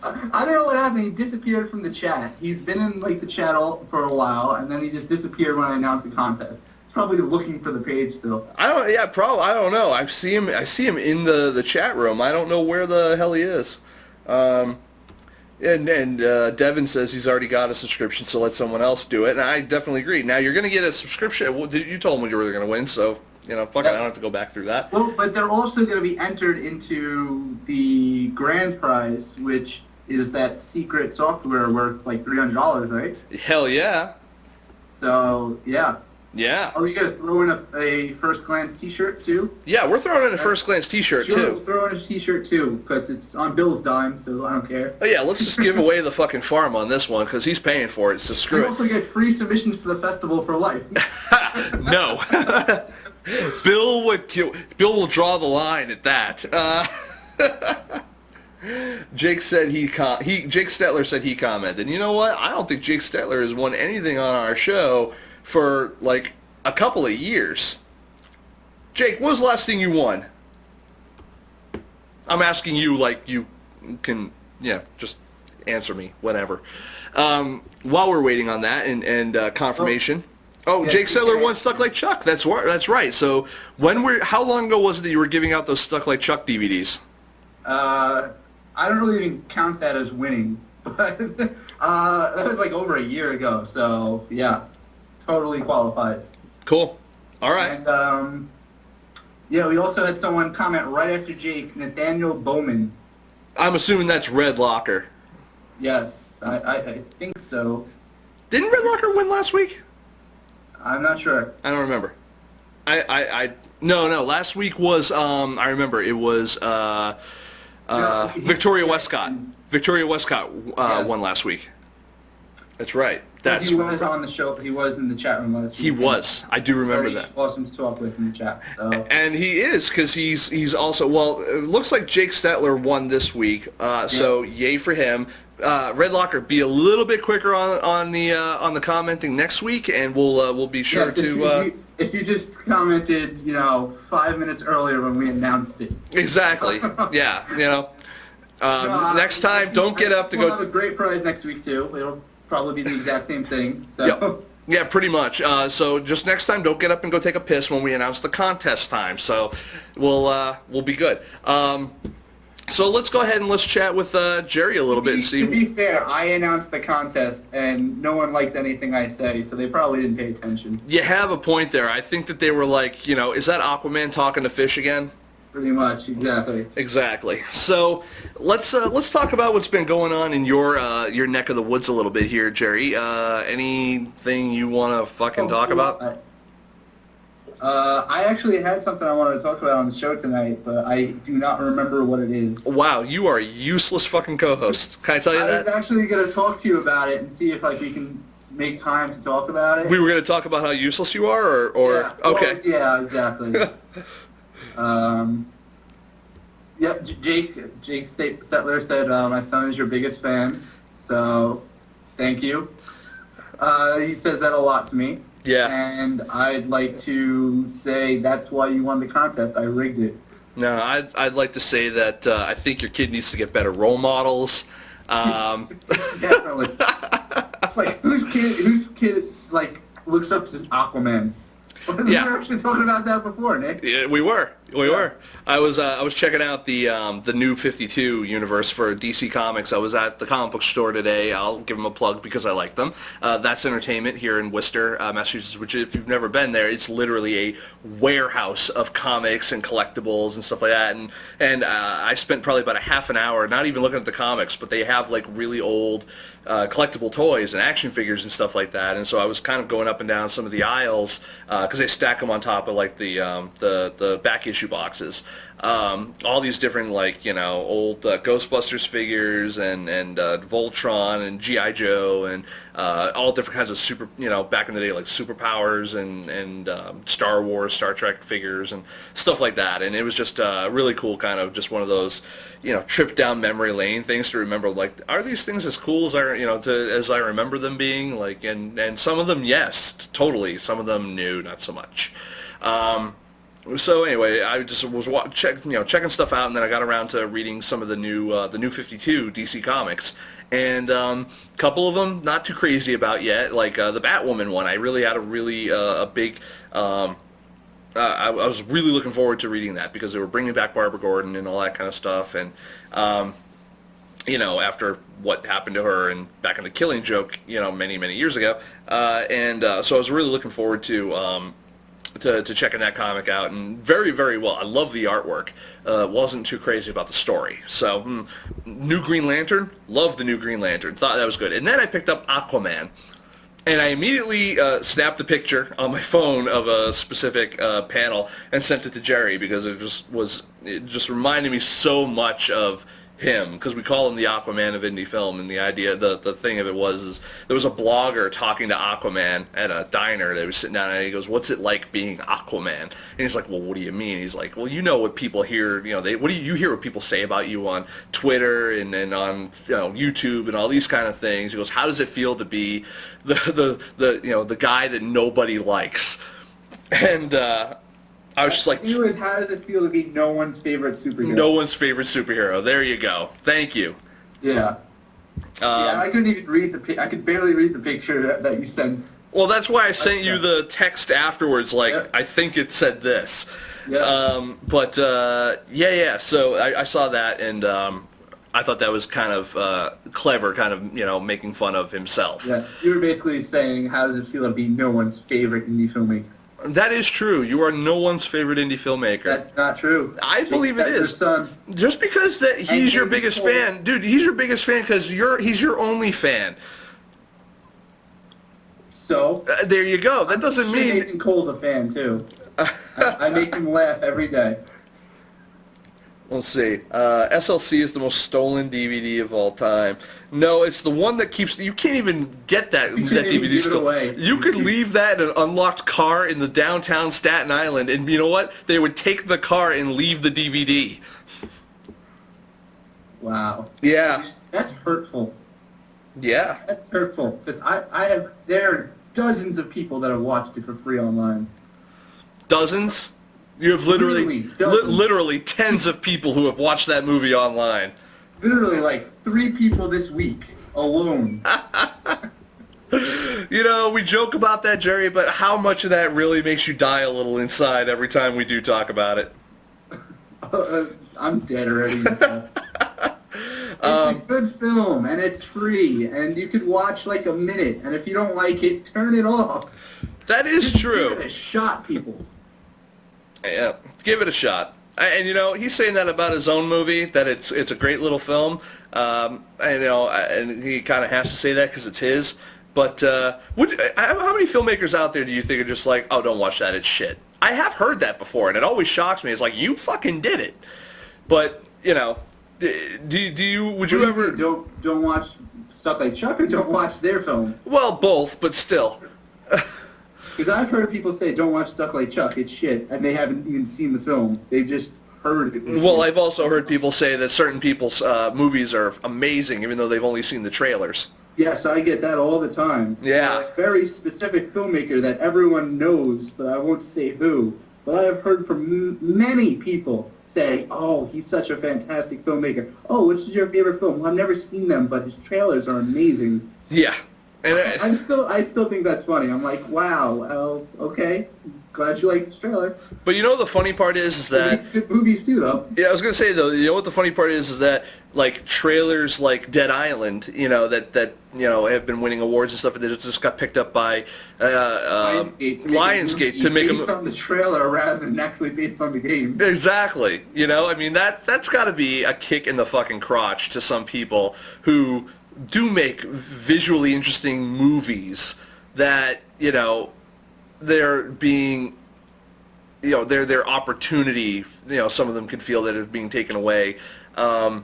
I don't know what happened. He disappeared from the chat. He's been in the chat for a while, and then he just disappeared when I announced the contest. He's probably looking for the page still. Probably. I don't know. I see him in the chat room. I don't know where the hell he is. And Devin says he's already got a subscription, so let someone else do it. And I definitely agree. Now, you're going to get a subscription. Well, you told me you were going to win, so, fuck it, I don't have to go back through that. Well, but they're also going to be entered into the grand prize, which is that secret software worth $300, right? Hell yeah. So, yeah. Yeah. Are we going to throw in a First Glance t-shirt, too? Yeah, we're throwing in a First Glance t-shirt, Sure, too. we'll throw in a t-shirt, too, because it's on Bill's dime, so I don't care. Oh, yeah, let's just give away the fucking farm on this one, because he's paying for it, so screw You it. also get free submissions to the festival for life. No. Bill will draw the line at that. Jake Stetler said he commented. You know what? I don't think Jake Stetler has won anything on our show for like a couple of years. Jake, what was the last thing you won? I'm asking you like you can, just answer me, whatever. While we're waiting on that and confirmation. Oh, Jake Stetler won Stuck Like Chuck. That's right. So how long ago was it that you were giving out those Stuck Like Chuck DVDs? I don't really even count that as winning, but that was like over a year ago, so yeah, totally qualifies. Cool. All right. And we also had someone comment right after Jake, Nathaniel Bowman. I'm assuming that's Red Locker. Yes, I think so. Didn't Red Locker win last week? I'm not sure. I don't remember. No. Last week was I remember it was Victoria Westcott. Victoria Westcott won last week. That's right. He was on the show. He was in the chat room last week. He was. I do remember Very that. awesome to talk with in the chat. So. And he is, because he's also, well, it looks like Jake Stetler won this week, so yay for him. Red Locker, be a little bit quicker on the commenting next week, and we'll be sure to. If you just commented, 5 minutes earlier when we announced it. Exactly. Yeah. Next time, don't get up to go. We'll have a great prize next week too. It'll probably be the exact same thing. So. Yep. Yeah, pretty much. So just next time, don't get up and go take a piss when we announce the contest time. So we'll be good. So let's go ahead and let's chat with Jerry a little bit and see. To be fair, I announced the contest and no one likes anything I say, so they probably didn't pay attention. You have a point there. I think that they were like, is that Aquaman talking to fish again? Pretty much, exactly. Exactly. So let's talk about what's been going on in your neck of the woods a little bit here, Jerry. Anything you want to fucking talk about? I actually had something I wanted to talk about on the show tonight, but I do not remember what it is. Wow, you are a useless fucking co-host. Can I tell you that? I was actually going to talk to you about it and see if we can make time to talk about it. We were going to talk about how useless you are, or yeah, okay. Well, yeah, exactly. Jake Stetler said my son is your biggest fan, so thank you. He says that a lot to me. Yeah. And I'd like to say that's why you won the contest. I rigged it. No, I'd like to say that I think your kid needs to get better role models. Definitely. It's like whose kid looks up to Aquaman? We were actually talking about that before, Nick. Yeah, we were. I was checking out the new 52 universe for DC Comics. I was at the comic book store today. I'll give them a plug because I like them. That's Entertainment here in Worcester, Massachusetts, which if you've never been there, it's literally a warehouse of comics and collectibles and stuff like that. And I spent probably about a half an hour not even looking at the comics, but they have like really old collectible toys and action figures and stuff like that. And so I was kind of going up and down some of the aisles because they stack them on top of like the back issue boxes. All these different old Ghostbusters figures and Voltron and G.I. Joe and all different kinds of super, back in the day like superpowers and Star Wars, Star Trek figures and stuff like that. And it was just really cool, kind of just one of those, trip down memory lane things to remember. Like, are these things as cool as as I remember them being? Like, and some of them, yes, totally. Some of them, no, not so much. So anyway, I just was checking stuff out, and then I got around to reading some of the new 52 DC Comics, and a couple of them not too crazy about yet, like the Batwoman one. I really had a big. I was really looking forward to reading that because they were bringing back Barbara Gordon and all that kind of stuff, and after what happened to her and back in the Killing Joke, many years ago, and so I was really looking forward to checking that comic out, and very, very well. I love the artwork. Wasn't too crazy about the story. So, new Green Lantern, loved the new Green Lantern. Thought that was good. And then I picked up Aquaman. And I immediately snapped a picture on my phone of a specific panel and sent it to Jerry because it just reminded me so much of him, because we call him the Aquaman of indie film, and the idea, the thing of it is there was a blogger talking to Aquaman at a diner. They were sitting down and he goes, "What's it like being Aquaman?" And he's like, "Well, what do you mean?" He's like, "Well, you know what people hear, what do you hear what people say about you on Twitter and on YouTube and all these kind of things." He goes, "How does it feel to be the guy that nobody likes?" And I was just like, how does it feel to be no one's favorite superhero? No one's favorite superhero. There you go. Thank you. Yeah. I couldn't even read I could barely read the picture that you sent. Well, that's why I sent you the text afterwards. I think it said this. Yeah. So I saw that, and I thought that was kind of clever, kind of making fun of himself. Yeah. You were basically saying, how does it feel to be no one's favorite indie filmmaker? That is true. You are no one's favorite indie filmmaker. That's not true. I believe it is. Just because he's your biggest fan. Dude, he's your biggest fan because he's your only fan. So? There you go. That doesn't mean... Nathan Cole's a fan, too. I make him laugh every day. Let's see. SLC is the most stolen DVD of all time. No, it's the one that keeps... You can't even get that DVD stolen. You could leave that in an unlocked car in the downtown Staten Island, and you know what? They would take the car and leave the DVD. Wow. Yeah. That's hurtful. Yeah. That's hurtful. Because there are dozens of people that have watched it for free online. Dozens? You have literally tens of people who have watched that movie online. Literally like 3 people this week alone. We joke about that, Jerry, but how much of that really makes you die a little inside every time we do talk about it? I'm dead already. It's a good film, and it's free, and you could watch like a minute, and if you don't like it, turn it off. That is true. Give it a shot, people. Yeah, give it a shot. And he's saying that about his own movie, that it's a great little film. And he kind of has to say that because it's his. But how many filmmakers out there do you think are just like, "Oh, don't watch that, it's shit"? I have heard that before, and it always shocks me. It's like, you fucking did it. But would you ever don't watch stuff like Chuck, or don't watch their film? Well, both, but still. Because I've heard people say, "Don't watch stuff like Chuck, it's shit," and they haven't even seen the film. They've just heard it. Well, I've also heard people say that certain people's movies are amazing, even though they've only seen the trailers. Yes, I get that all the time. Yeah. A very specific filmmaker that everyone knows, but I won't say who. But I have heard from many people say, "Oh, he's such a fantastic filmmaker. Oh, which is your favorite film?" Well, I've never seen them, but his trailers are amazing. Yeah. And I still think that's funny. I'm like, wow, okay, glad you like this trailer. But the funny part is that good movies too, though. Yeah, I was gonna say though, what the funny part is that like trailers like Dead Island, that have been winning awards and stuff, and they just got picked up by Lionsgate to make based on the trailer rather than actually based on the game. Exactly. I mean that's got to be a kick in the fucking crotch to some people who do make visually interesting movies that they're being their opportunity, some of them could feel that it's being taken away by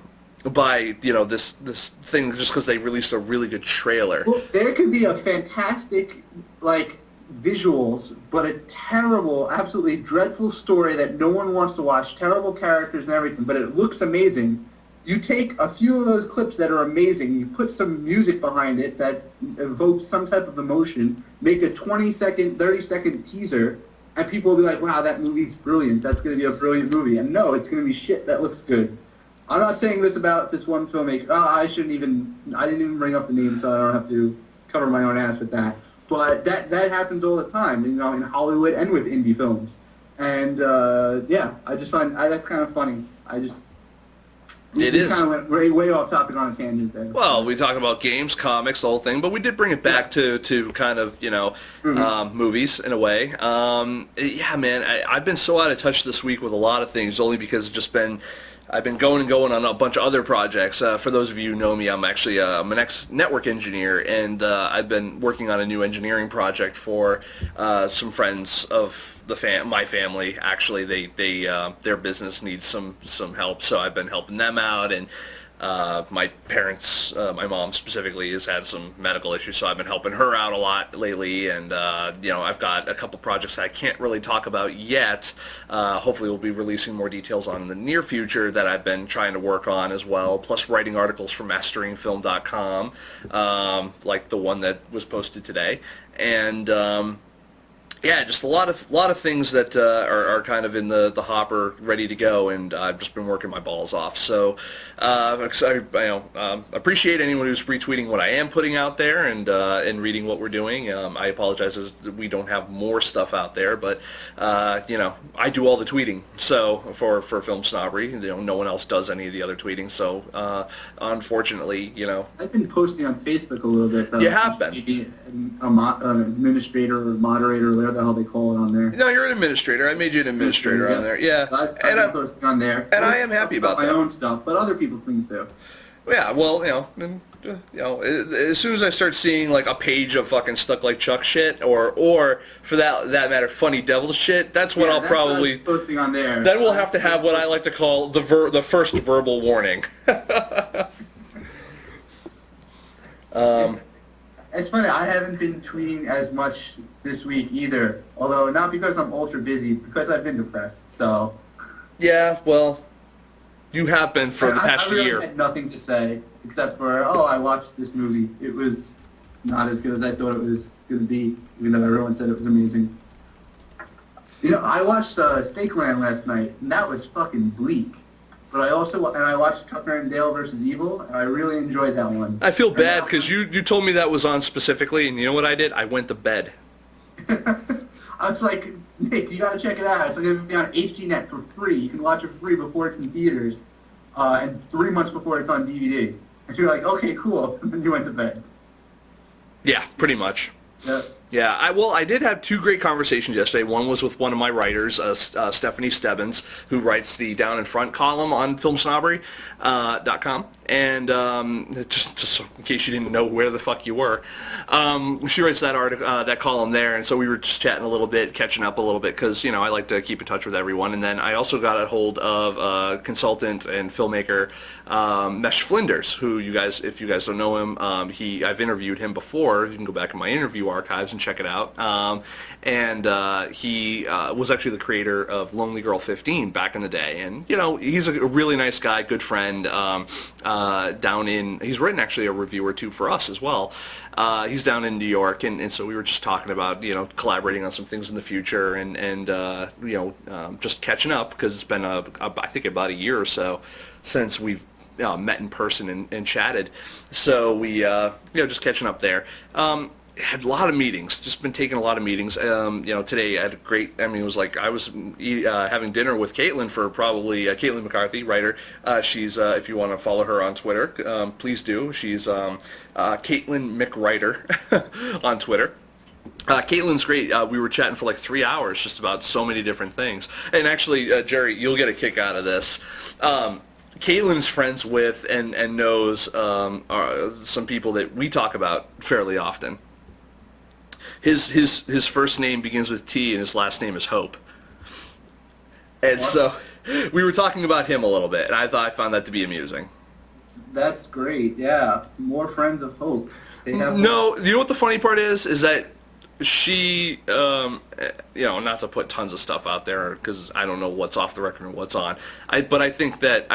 this thing just because they released a really good trailer. Well, there could be a fantastic visuals, but a terrible, absolutely dreadful story that no one wants to watch, terrible characters and everything, but it looks amazing. You take a few of those clips that are amazing, you put some music behind it that evokes some type of emotion, make a 20-second, 30-second teaser, and people will be like, "Wow, that movie's brilliant. That's going to be a brilliant movie." And no, it's going to be shit that looks good. I'm not saying this about this one filmmaker. I didn't even bring up the name, so I don't have to cover my own ass with that. But that happens all the time, in Hollywood and with indie films. And I just find that's kind of funny. It is. We kind of went way off topic on a tangent there. Well, we talked about games, comics, the whole thing, but we did bring it back to kind of, movies in a way. Man, I've been so out of touch this week with a lot of things, only because it's just been I've been going on a bunch of other projects. For those of you who know me, I'm actually I'm an ex-network engineer, and I've been working on a new engineering project for some friends of my family. Actually, they their business needs some help, so I've been helping them out. And my parents, my mom specifically, has had some medical issues, so I've been helping her out a lot lately. And I've got a couple projects I can't really talk about yet. Hopefully we'll be releasing more details on in the near future that I've been trying to work on as well, plus writing articles for masteringfilm.com, like the one that was posted today. And yeah, just a lot of things that are kind of in the hopper, ready to go, and I've just been working my balls off. So I appreciate anyone who's retweeting what I am putting out there and reading what we're doing. I apologize as we don't have more stuff out there, but I do all the tweeting. So for Film Snobbery, no one else does any of the other tweeting. So unfortunately, I've been posting on Facebook a little bit. You have been. Maybe an administrator or moderator, whatever the hell they call it on there. No, you're an administrator. I made you an administrator on there. Yeah, I've been posting on there. And I am happy about that. My own stuff, but other people's things too. Yeah, well, as soon as I start seeing like a page of fucking Stuck Like Chuck shit, or for that matter, Funny Devil shit, that's what I'll probably posting on there. Then we'll have to have what I like to call the first verbal warning. It's funny, I haven't been tweeting as much this week either, although not because I'm ultra busy, because I've been depressed, so... Yeah, well, you have been for the past year. I had nothing to say, except for, I watched this movie. It was not as good as I thought it was going to be, even though everyone said it was amazing. I watched Snakeland last night, and that was fucking bleak. But I watched Tucker and Dale versus Evil, and I really enjoyed that one. I feel bad because you told me that was on specifically, and you know what I did? I went to bed. I was like, Nick, you gotta check it out. It's going to be on HDNet for free. You can watch it for free before it's in theaters, and 3 months before it's on DVD. And you're like, okay, cool. And then you went to bed. Yeah, pretty much. Yeah. Yeah, I did have two great conversations yesterday. One was with one of my writers, Stephanie Stebbins, who writes the Down in Front column on FilmSnobbery.com. And just in case you didn't know where the fuck you were, she writes that article, that column there. And so we were just chatting a little bit, catching up a little bit, because I like to keep in touch with everyone. And then I also got a hold of consultant and filmmaker Mesh Flinders, who if you guys don't know him, I've interviewed him before. You can go back in my interview archives and check it out. He was actually the creator of Lonely Girl 15 back in the day. And he's a really nice guy, good friend. He's written actually a review or two for us as well. He's down in New York, and so we were just talking about collaborating on some things in the future, and just catching up, because it's been I think about a year or so since we've met in person and chatted. So we just catching up there. Had a lot of meetings, just been taking a lot of meetings. Today I had a great, it was like I was having dinner with Caitlin for probably, Caitlin McCarthy, writer. She's, if you want to follow her on Twitter, please do. She's Caitlin McWriter on Twitter. Caitlin's great. We were chatting for like 3 hours just about so many different things. And actually, Jerry, you'll get a kick out of this. Caitlin's friends with and knows some people that we talk about fairly often. His first name begins with T and his last name is Hope. And so we were talking about him a little bit, and I found that to be amusing. That's great. Yeah, more friends of Hope. No, you know what the funny part is that she, not to put tons of stuff out there because I don't know what's off the record and what's on. But I think that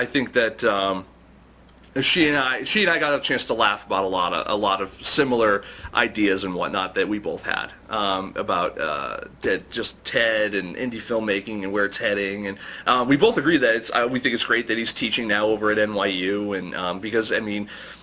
she and I got a chance to laugh about a lot of similar ideas and whatnot that we both had about just Ted and indie filmmaking and where it's heading, and we both agree that we think it's great that he's teaching now over at NYU, and because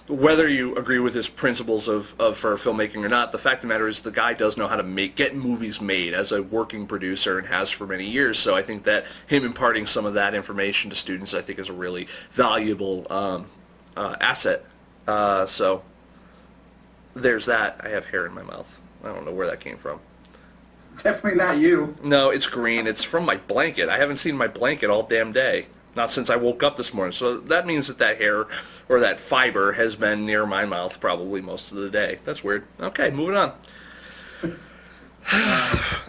whether you agree with his principles for filmmaking or not, the fact of the matter is the guy does know how to get movies made as a working producer and has for many years. So I think that him imparting some of that information to students, I think, is a really valuable asset. So there's that. I have hair in my mouth. I don't know where that came from. Definitely not you. No, it's green. It's from my blanket. I haven't seen my blanket all damn day. Not since I woke up this morning. So that means that hair or that fiber has been near my mouth probably most of the day. That's weird. Okay, moving on.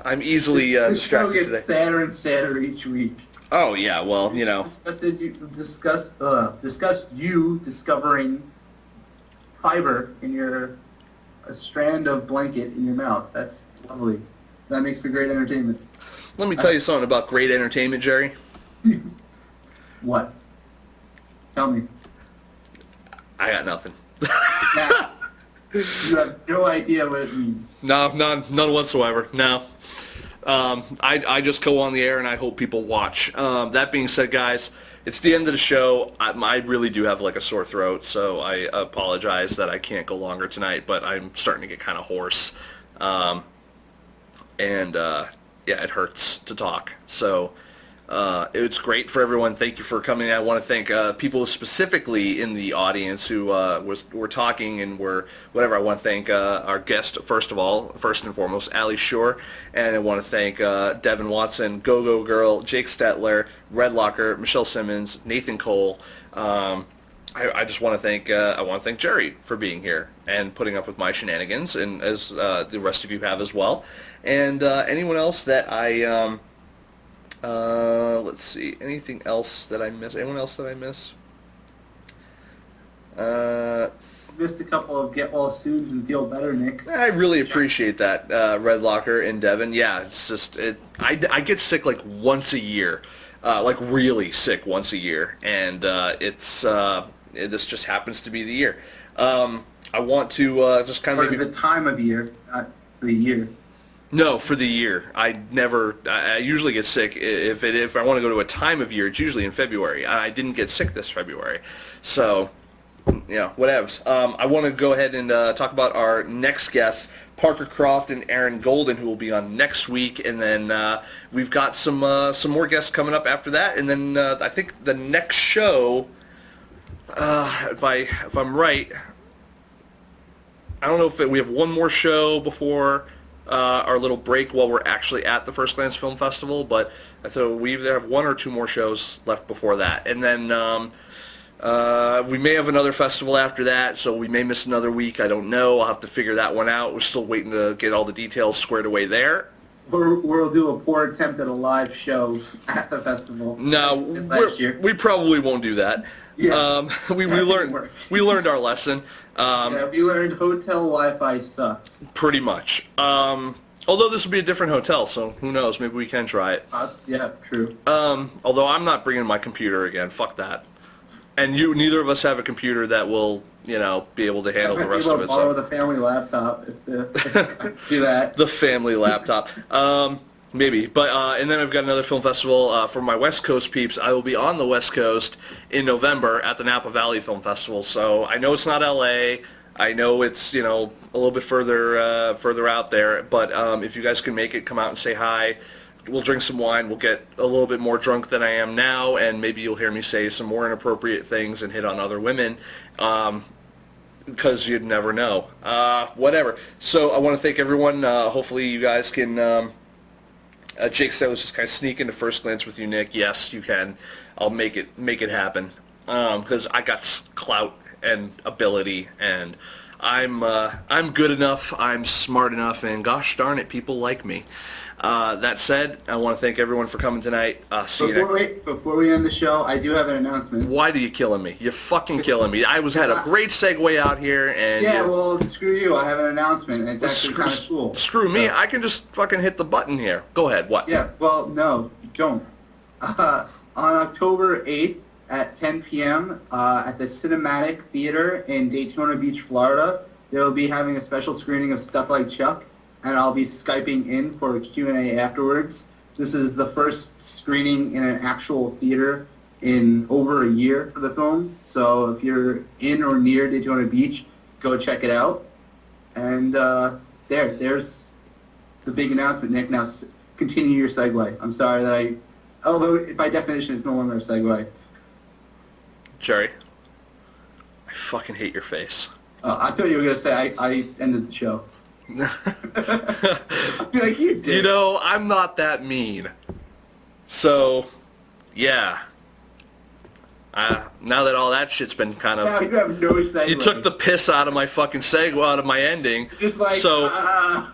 I'm easily distracted gets today. sadder and sadder each week. Oh yeah, well, you know. Discuss you discovering fiber in a strand of blanket in your mouth. That's lovely. That makes for great entertainment. Let me tell you something about great entertainment, Jerry. What? Tell me. I got nothing. Now, you have no idea what it means. No, none whatsoever. No. I just go on the air and I hope people watch. That being said, guys, it's the end of the show. I really do have like a sore throat, so I apologize that I can't go longer tonight, but I'm starting to get kind of hoarse. Yeah, it hurts to talk. So it's great for everyone. Thank you for coming. I want to thank people specifically in the audience who were talking and were whatever. I want to thank our guest, first and foremost, Ali Scher. And I want to thank Devin Watson, Go-Go Girl, Jake Stetler, Red Locker, Michelle Simmons, Nathan Cole. I just want to thank Jerry for being here and putting up with my shenanigans, and as the rest of you have as well. And anyone else that I let's see, anything else that I miss? Anyone else that I miss? Missed a couple of get well soons and feel better, Nick. I really appreciate that, Red Locker and Devin. Yeah, it's just I get sick like once a year, like really sick once a year, and this just happens to be the year. I want to just kind of maybe the time of year, not the year. No, for the year. I usually get sick if I want to go to a time of year. It's usually in February. I didn't get sick this February, so yeah, whatevs. I want to go ahead and talk about our next guests, Parker Croft and Aaron Golden, who will be on next week, and then we've got some more guests coming up after that, and then I think the next show, if I'm right, I don't know if we have one more show before our little break while we're actually at the First Glance Film Festival, but so we either have one or two more shows left before that, and then we may have another festival after that, so we may miss another week. I don't know. I'll have to figure that one out. We're still waiting to get all the details squared away there. We'll do a poor attempt at a live show at the festival. No, we probably won't do that. Yeah. We learned our lesson. Yeah, we learned hotel Wi-Fi sucks. Pretty much. Although this will be a different hotel, so who knows? Maybe we can try it. Yeah, true. Although I'm not bringing my computer again. Fuck that. And neither of us have a computer that will, be able to handle the rest of it. Borrow the family laptop if do that. The family laptop. Maybe. But and then I've got another film festival for my West Coast peeps. I will be on the West Coast in November at the Napa Valley Film Festival. So I know it's not L.A. I know it's, a little bit further out there. But if you guys can make it, come out and say hi. We'll drink some wine. We'll get a little bit more drunk than I am now, and maybe you'll hear me say some more inappropriate things and hit on other women, because you'd never know. Whatever. So I want to thank everyone. Hopefully you guys can... Jake said, let's just kind of sneak into First Glance with you, Nick. Yes, you can. I'll make it happen, because I got clout and ability, and I'm good enough. I'm smart enough, and gosh darn it, people like me. That said, I want to thank everyone for coming tonight. See you next. Before we end the show, I do have an announcement. Why are you killing me? You're fucking killing me. I had a great segue out here, and yeah, well, screw you. I have an announcement. It's actually kind of cool. Screw me. I can just fucking hit the button here. Go ahead. What? Yeah. Well, no, don't. On October 8th at 10 p.m. At the Cinematic Theater in Daytona Beach, Florida, they will be having a special screening of Stuff Like Chuck, and I'll be Skyping in for a Q&A afterwards. This is the first screening in an actual theater in over a year for the film, so if you're in or near Daytona Beach, go check it out. And there's the big announcement, Nick. Now continue your segue. I'm sorry that although by definition it's no longer a segue. Jerry, I fucking hate your face. I thought you were going to say I ended the show. I feel like you did. I'm not that mean. So, yeah. Now that all that shit's been kind Now of... you have no segue. You took the piss out of my fucking segue, out of my ending. Just like, so I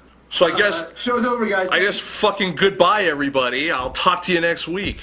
guess... show's over, guys. I guess fucking goodbye, everybody. I'll talk to you next week.